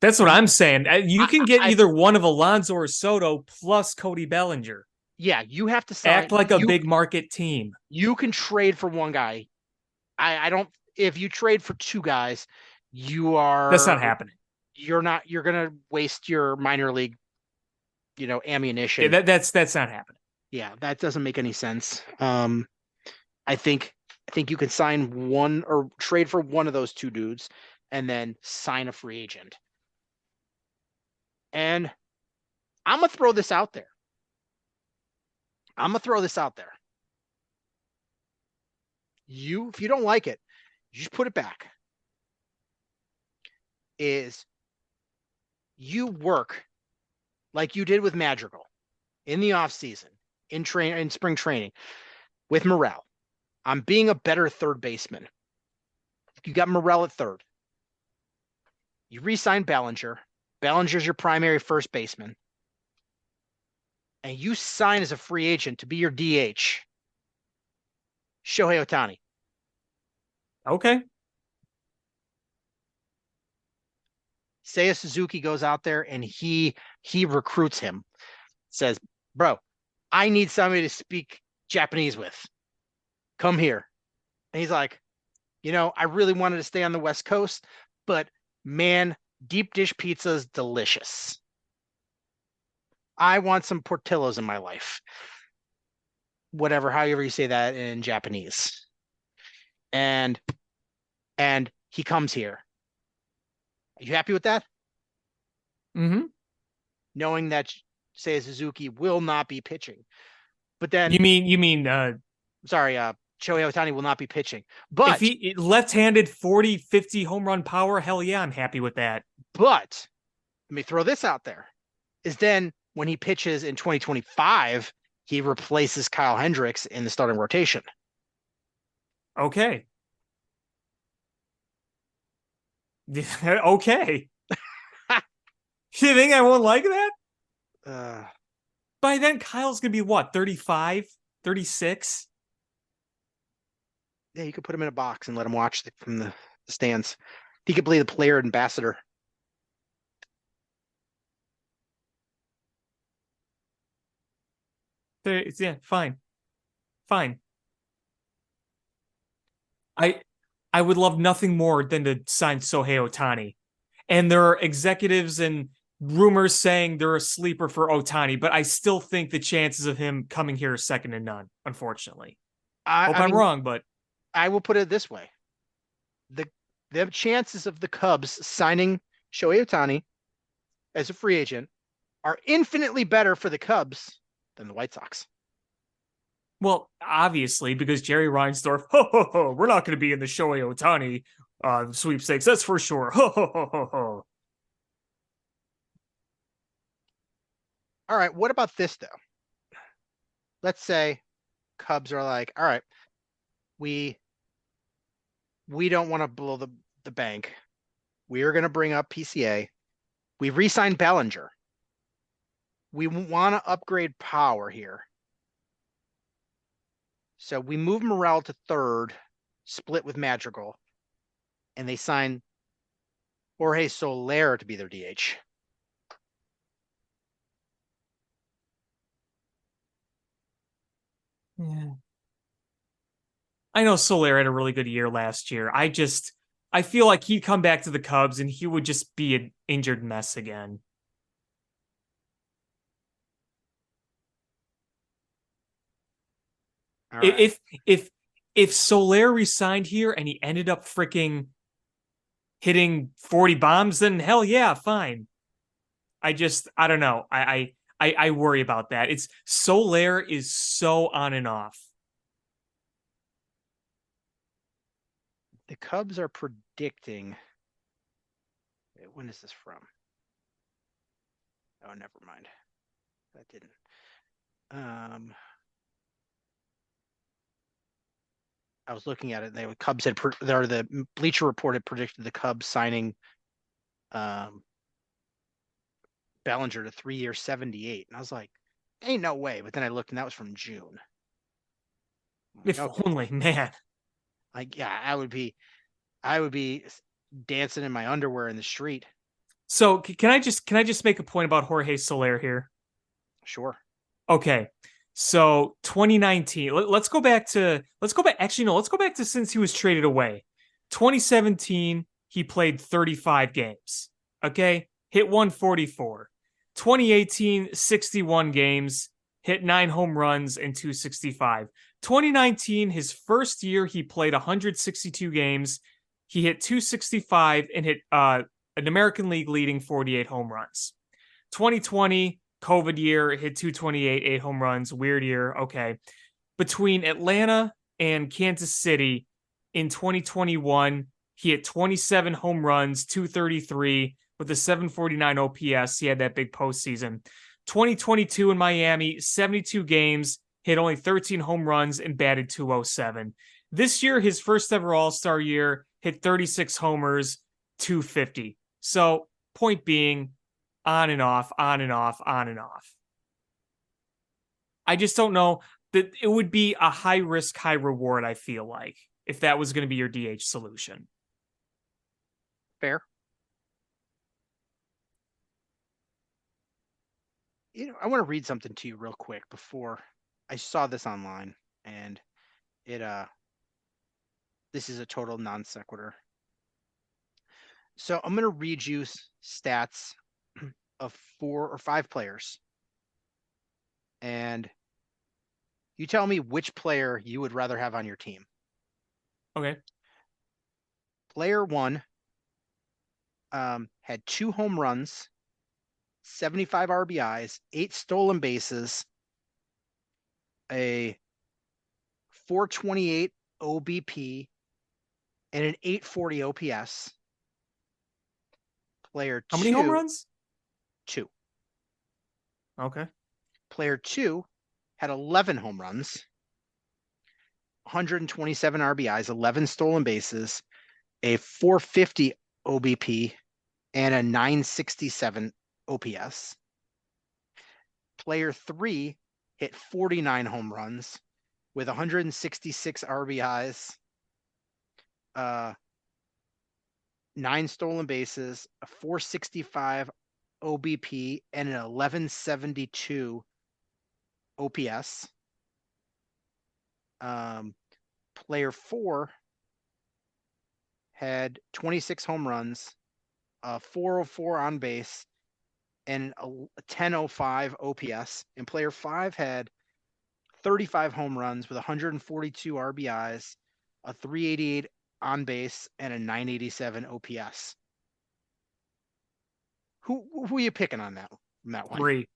That's what I'm saying. You can get I either one of Alonso or Soto plus Cody Bellinger. Yeah, you have to sign. Act like a big market team. You can trade for one guy. I don't. If you trade for two guys, That's not happening. You're gonna waste your minor league, ammunition. Yeah, that's not happening. Yeah, that doesn't make any sense. I think you can sign one or trade for one of those two dudes, and then sign a free agent. And I'm gonna throw this out there. If you don't like it, you just put it back. Is you work like you did with Madrigal in the offseason, in spring training with Morel. I'm being a better third baseman. You got Morel at third. You re-sign Bellinger. Bellinger's your primary first baseman. And you sign as a free agent to be your DH, Shohei Ohtani. Okay. Seiya Suzuki goes out there and he recruits him. Says, bro, I need somebody to speak Japanese with. Come here. And he's like, I really wanted to stay on the West Coast, but man, deep dish pizza is delicious. I want some Portillo's in my life. Whatever, however you say that in Japanese. And he comes here. Are you happy with that? Mm-hmm. Knowing that Seiya Suzuki will not be pitching. But then you mean Shohei Ohtani will not be pitching. But if he left-handed 40, 50 home run power, hell yeah, I'm happy with that. But let me throw this out there. Is then when he pitches in 2025, he replaces Kyle Hendricks in the starting rotation. Okay. Okay. You think I won't like that? By then, Kyle's going to be what, 35, 36? Yeah, you could put him in a box and let him watch from the stands. He could play the player ambassador. Yeah, fine. I would love nothing more than to sign Shohei Ohtani. And there are executives and rumors saying they're a sleeper for Ohtani, but I still think the chances of him coming here are second to none, unfortunately. I'm wrong, but I will put it this way. The chances of the Cubs signing Shohei Ohtani as a free agent are infinitely better for the Cubs than the White Sox. Well, obviously, because Jerry Reinsdorf, we're not going to be in the Shohei Ohtani sweepstakes, that's for sure. All right, what about this, though? Let's say Cubs are like, all right, we don't want to blow the bank. We are going to bring up PCA. We re-signed Bellinger. We want to upgrade power here. So we move Morel to third, split with Madrigal, and they sign Jorge Soler to be their DH. Yeah. I know Soler had a really good year last year. I feel like he'd come back to the Cubs and he would just be an injured mess again. Right. If Soler resigned here and he ended up freaking hitting 40 bombs, then hell yeah, fine. I don't know. I worry about that. It's Soler is so on and off. The Cubs are predicting. When is this from? Oh, never mind. That didn't. I was looking at it. The Bleacher Report had predicted the Cubs signing Bellinger to 3 years, 78, and I was like, ain't no way. But then I looked, and that was from June. If Okay. only, man. Like, yeah, I would be dancing in my underwear in the street. So can I just make a point about Jorge Soler here? Sure. Okay. So 2019. Let's go back to actually no, let's go back to since he was traded away. 2017, he played 35 games. Okay? Hit 144. 2018, 61 games, hit 9 home runs and 265. 2019, his first year, he played 162 games. He hit 265 and hit an American League leading 48 home runs. 2020, COVID year, hit 228, 8 home runs. Weird year. Okay. Between Atlanta and Kansas City in 2021, he hit 27 home runs, 233 with a 749 OPS. He had that big postseason. 2022 in Miami, 72 games, hit only 13 home runs and batted 207. This year, his first ever All-Star year, hit 36 homers, 250. So, point being, on and off, on and off, on and off. I just don't know that it would be a high risk, high reward, I feel like, if that was going to be your DH solution. Fair. I want to read something to you real quick before I saw this online, and it this is a total non sequitur. So I'm going to read you stats of 4 or 5 players, and you tell me which player you would rather have on your team. Okay. Player 1 had 2 home runs, 75 RBIs, 8 stolen bases, a 428 OBP, and an 840 OPS. Player How many home 2, runs? 2. Okay. Player 2 had 11 home runs, 127 RBIs, 11 stolen bases, a 450 OBP, and a 967 OPS. Player 3 hit 49 home runs with 166 RBIs, 9 stolen bases, a 465 OBP, and an 1172 OPS. Player 4 had 26 home runs, 404 on base, and a 1005 OPS. And player 5 had 35 home runs with 142 RBIs, a 388 on base, and a 987 OPS. Who are you picking on that one? 3.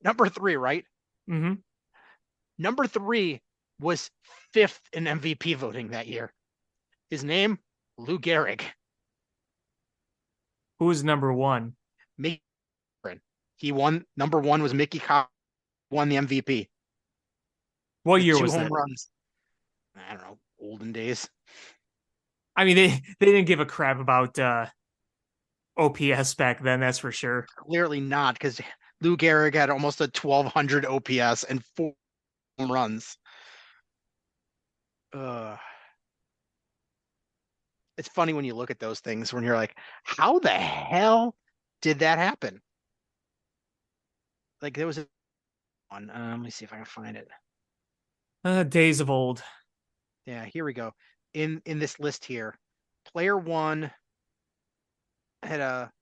Number 3, right? Mm-hmm. Number 3 was 5th in MVP voting that year. His name, Lou Gehrig. Who was number 1? Mickey. He won. Number 1 was Mickey Cobb, won the MVP. What year 2 was home that? runs. I don't know, olden days. I mean, they didn't give a crap about OPS back then, that's for sure. Clearly not, because Lou Gehrig had almost a 1200 OPS and 4 home runs. It's funny when you look at those things when you're like, how the hell did that happen? Like there was a one. Let me see if I can find it. Days of old. Yeah, here we go. In this list here, player 1 had a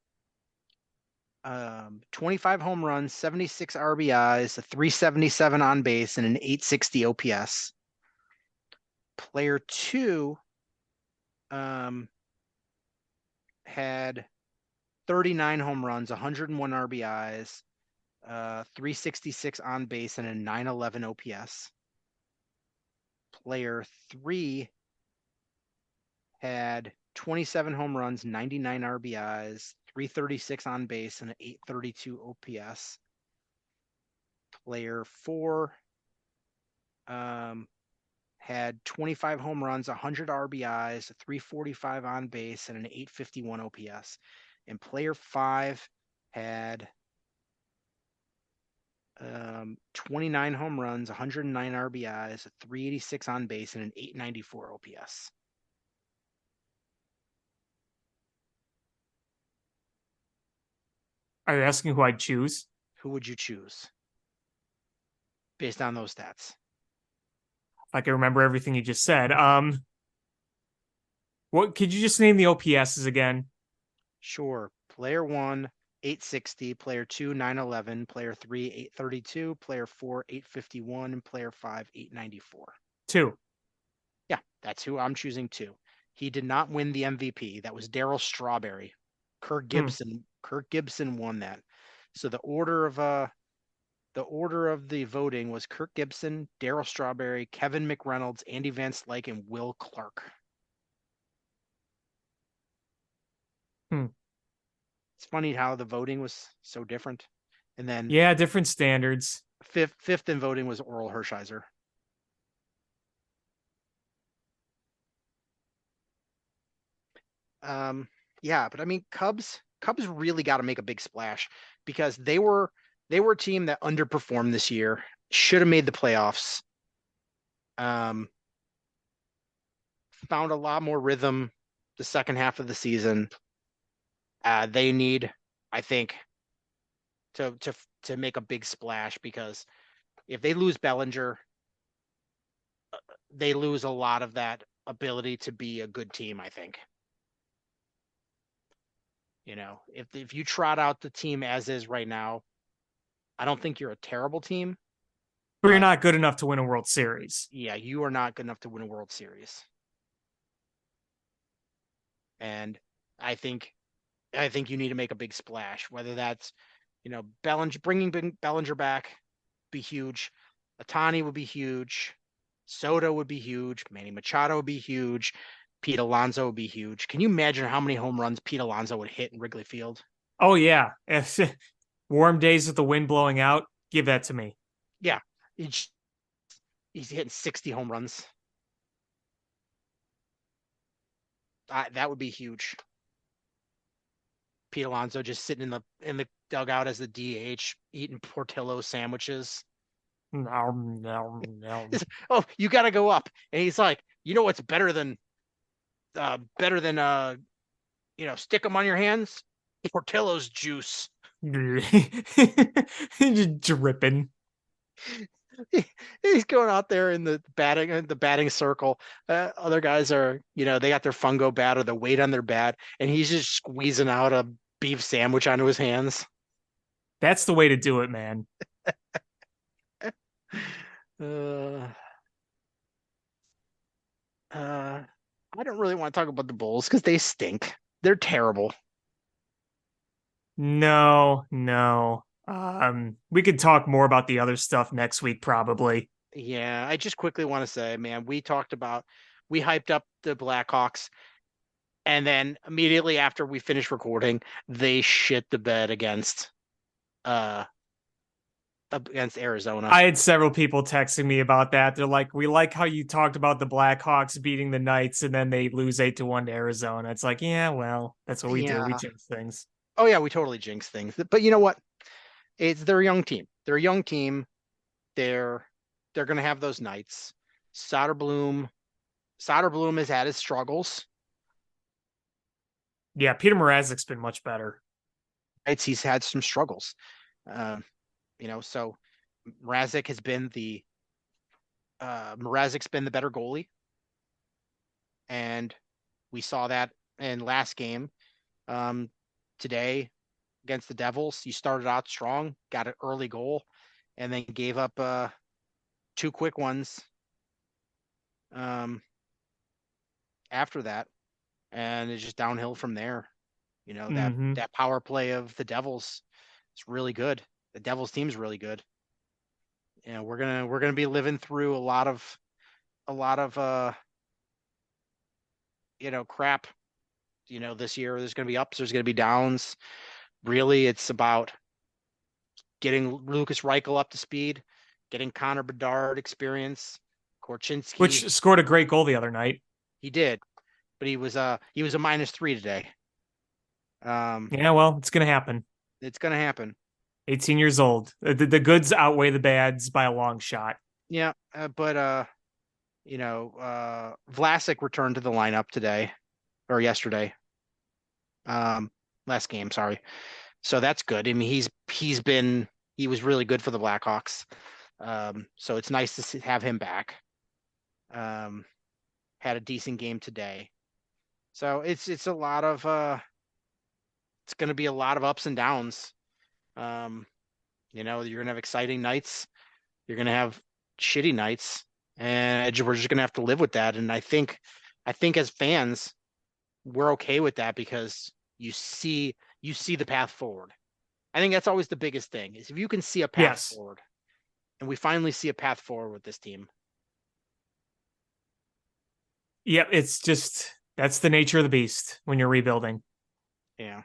25 home runs, 76 RBIs, a 377 on base, and an 860 OPS. Player 2 had 39 home runs, 101 RBIs, 366 on base, and a 911 OPS. Player 3 had 27 home runs, 99 RBIs, 336 on base, and an 832 OPS. Player 4 had 25 home runs, 100 RBIs, 345 on base, and an 851 OPS. And player 5 had 29 home runs, 109 RBIs, a 386 on base, and an 894 OPS. Are you asking who I'd choose? Who would you choose based on those stats? I can remember everything you just said. What could you just name the OPSs again? Sure. Player 1, 860, player 2, 911, player 3, 832, player 4, 851, and player 5, 894. 2. Yeah, that's who I'm choosing too. He did not win the MVP. That was Darryl Strawberry. Kirk Gibson won that. So the order of the voting was Kirk Gibson, Darryl Strawberry, Kevin McReynolds, Andy Van Slyke, and Will Clark. It's funny how the voting was so different. And then Yeah, different standards. fifth in voting was Oral Hershiser. Yeah, but I mean, Cubs really got to make a big splash because they were a team that underperformed this year, should have made the playoffs. Found a lot more rhythm the second half of the season. They need, I think, to make a big splash because if they lose Bellinger, they lose a lot of that ability to be a good team, I think. You know, if you trot out the team as is right now, I don't think you're a terrible team. But you're not good enough to win a World Series. Yeah, you are not good enough to win a World Series. And I think you need to make a big splash, whether that's, bringing Bellinger back, be huge. Ohtani would be huge. Soto would be huge. Manny Machado would be huge. Pete Alonso would be huge. Can you imagine how many home runs Pete Alonso would hit in Wrigley Field? Oh, yeah. If warm days with the wind blowing out, give that to me. Yeah. He's hitting 60 home runs. That would be huge. Pete Alonso just sitting in the dugout as the DH, eating Portillo sandwiches. No. Oh, you got to go up, and he's like, what's better than stick them on your hands? Portillo's juice. Just dripping. He's going out there in the batting circle. Other guys are, they got their fungo bat or the weight on their bat, and he's just squeezing out a beef sandwich onto his hands. That's the way to do it, man. I don't really want to talk about the Bulls because they stink. They're terrible. No. We could talk more about the other stuff next week, probably. Yeah, I just quickly want to say, man, we hyped up the Blackhawks, and then immediately after we finished recording, they shit the bed against Arizona. I had several people texting me about that. They're like, we like how you talked about the Blackhawks beating the Knights and then they lose 8-1 to Arizona. It's like, yeah, well, that's what we do. We jinx things. Oh yeah, we totally jinx things. But you know what? They're a young team. They're a young team. They're going to have those nights. Soderblom has had his struggles. Yeah, Peter Mrazek's been much better. He's had some struggles. So Mrazek has been Mrazek's been the better goalie. And we saw that in last game. Today against the Devils, you started out strong, got an early goal, and then gave up 2 quick ones after that, and it's just downhill from there. That power play of the Devils is really good. The Devils team's really good. We're gonna be living through a lot of crap. This year there's gonna be ups, there's gonna be downs. Really, it's about getting Lucas Reichel up to speed, getting Connor Bedard experience, Korchinski, which scored a great goal the other night. He did, but he was a -3 today. Yeah, well, it's gonna happen. It's gonna happen. 18 years old. The goods outweigh the bads by a long shot. Yeah, but Vlasic returned to the lineup today or yesterday. Last game, sorry. So that's good. I mean, he was really good for the Blackhawks. So it's nice to have him back. Had a decent game today. So it's a lot of it's going to be a lot of ups and downs. You're going to have exciting nights. You're going to have shitty nights, and we're just going to have to live with that. And I think as fans, we're okay with that because you see the path forward. I think that's always the biggest thing is if you can see a path forward, and we finally see a path forward with this team. Yeah, it's just that's the nature of the beast when you're rebuilding. Yeah.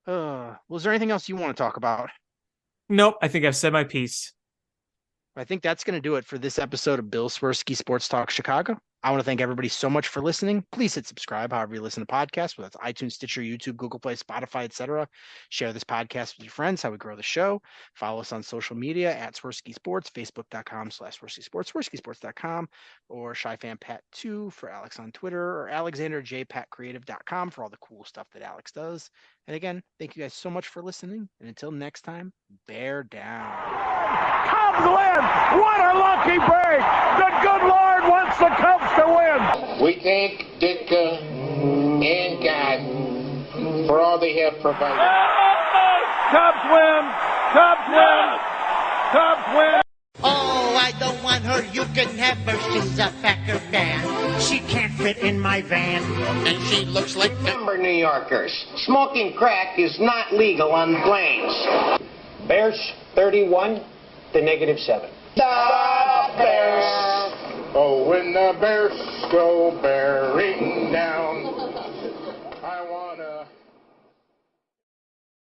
Was there anything else you want to talk about? Nope, I think I've said my piece. I think that's going to do it for this episode of Bill Swerski Sports Talk Chicago. I want to thank everybody so much for listening. Please hit subscribe however you listen to podcasts, whether it's iTunes, Stitcher, YouTube, Google Play, Spotify, etc. Share this podcast with your friends, how we grow the show. Follow us on social media at Swerski Sports, Facebook.com/Swerski Sports, SwerskiSports.com, or ShyFanPat2 for Alex on Twitter, or AlexanderJPatCreative.com for all the cool stuff that Alex does. And again, thank you guys so much for listening. And until next time, bear down. Cubs win! What a lucky break! The good Lord wants the Cubs to win! We thank Ditka and God for all they have provided. Cubs win! Cubs win! Cubs win! Oh, I don't want her. You can have her. She's a Packer fan. She can't fit in my van. And she looks like number New Yorkers. Smoking crack is not legal on planes. Bears 31 to -7. The Bears. Oh, when the Bears go bearing down, I wanna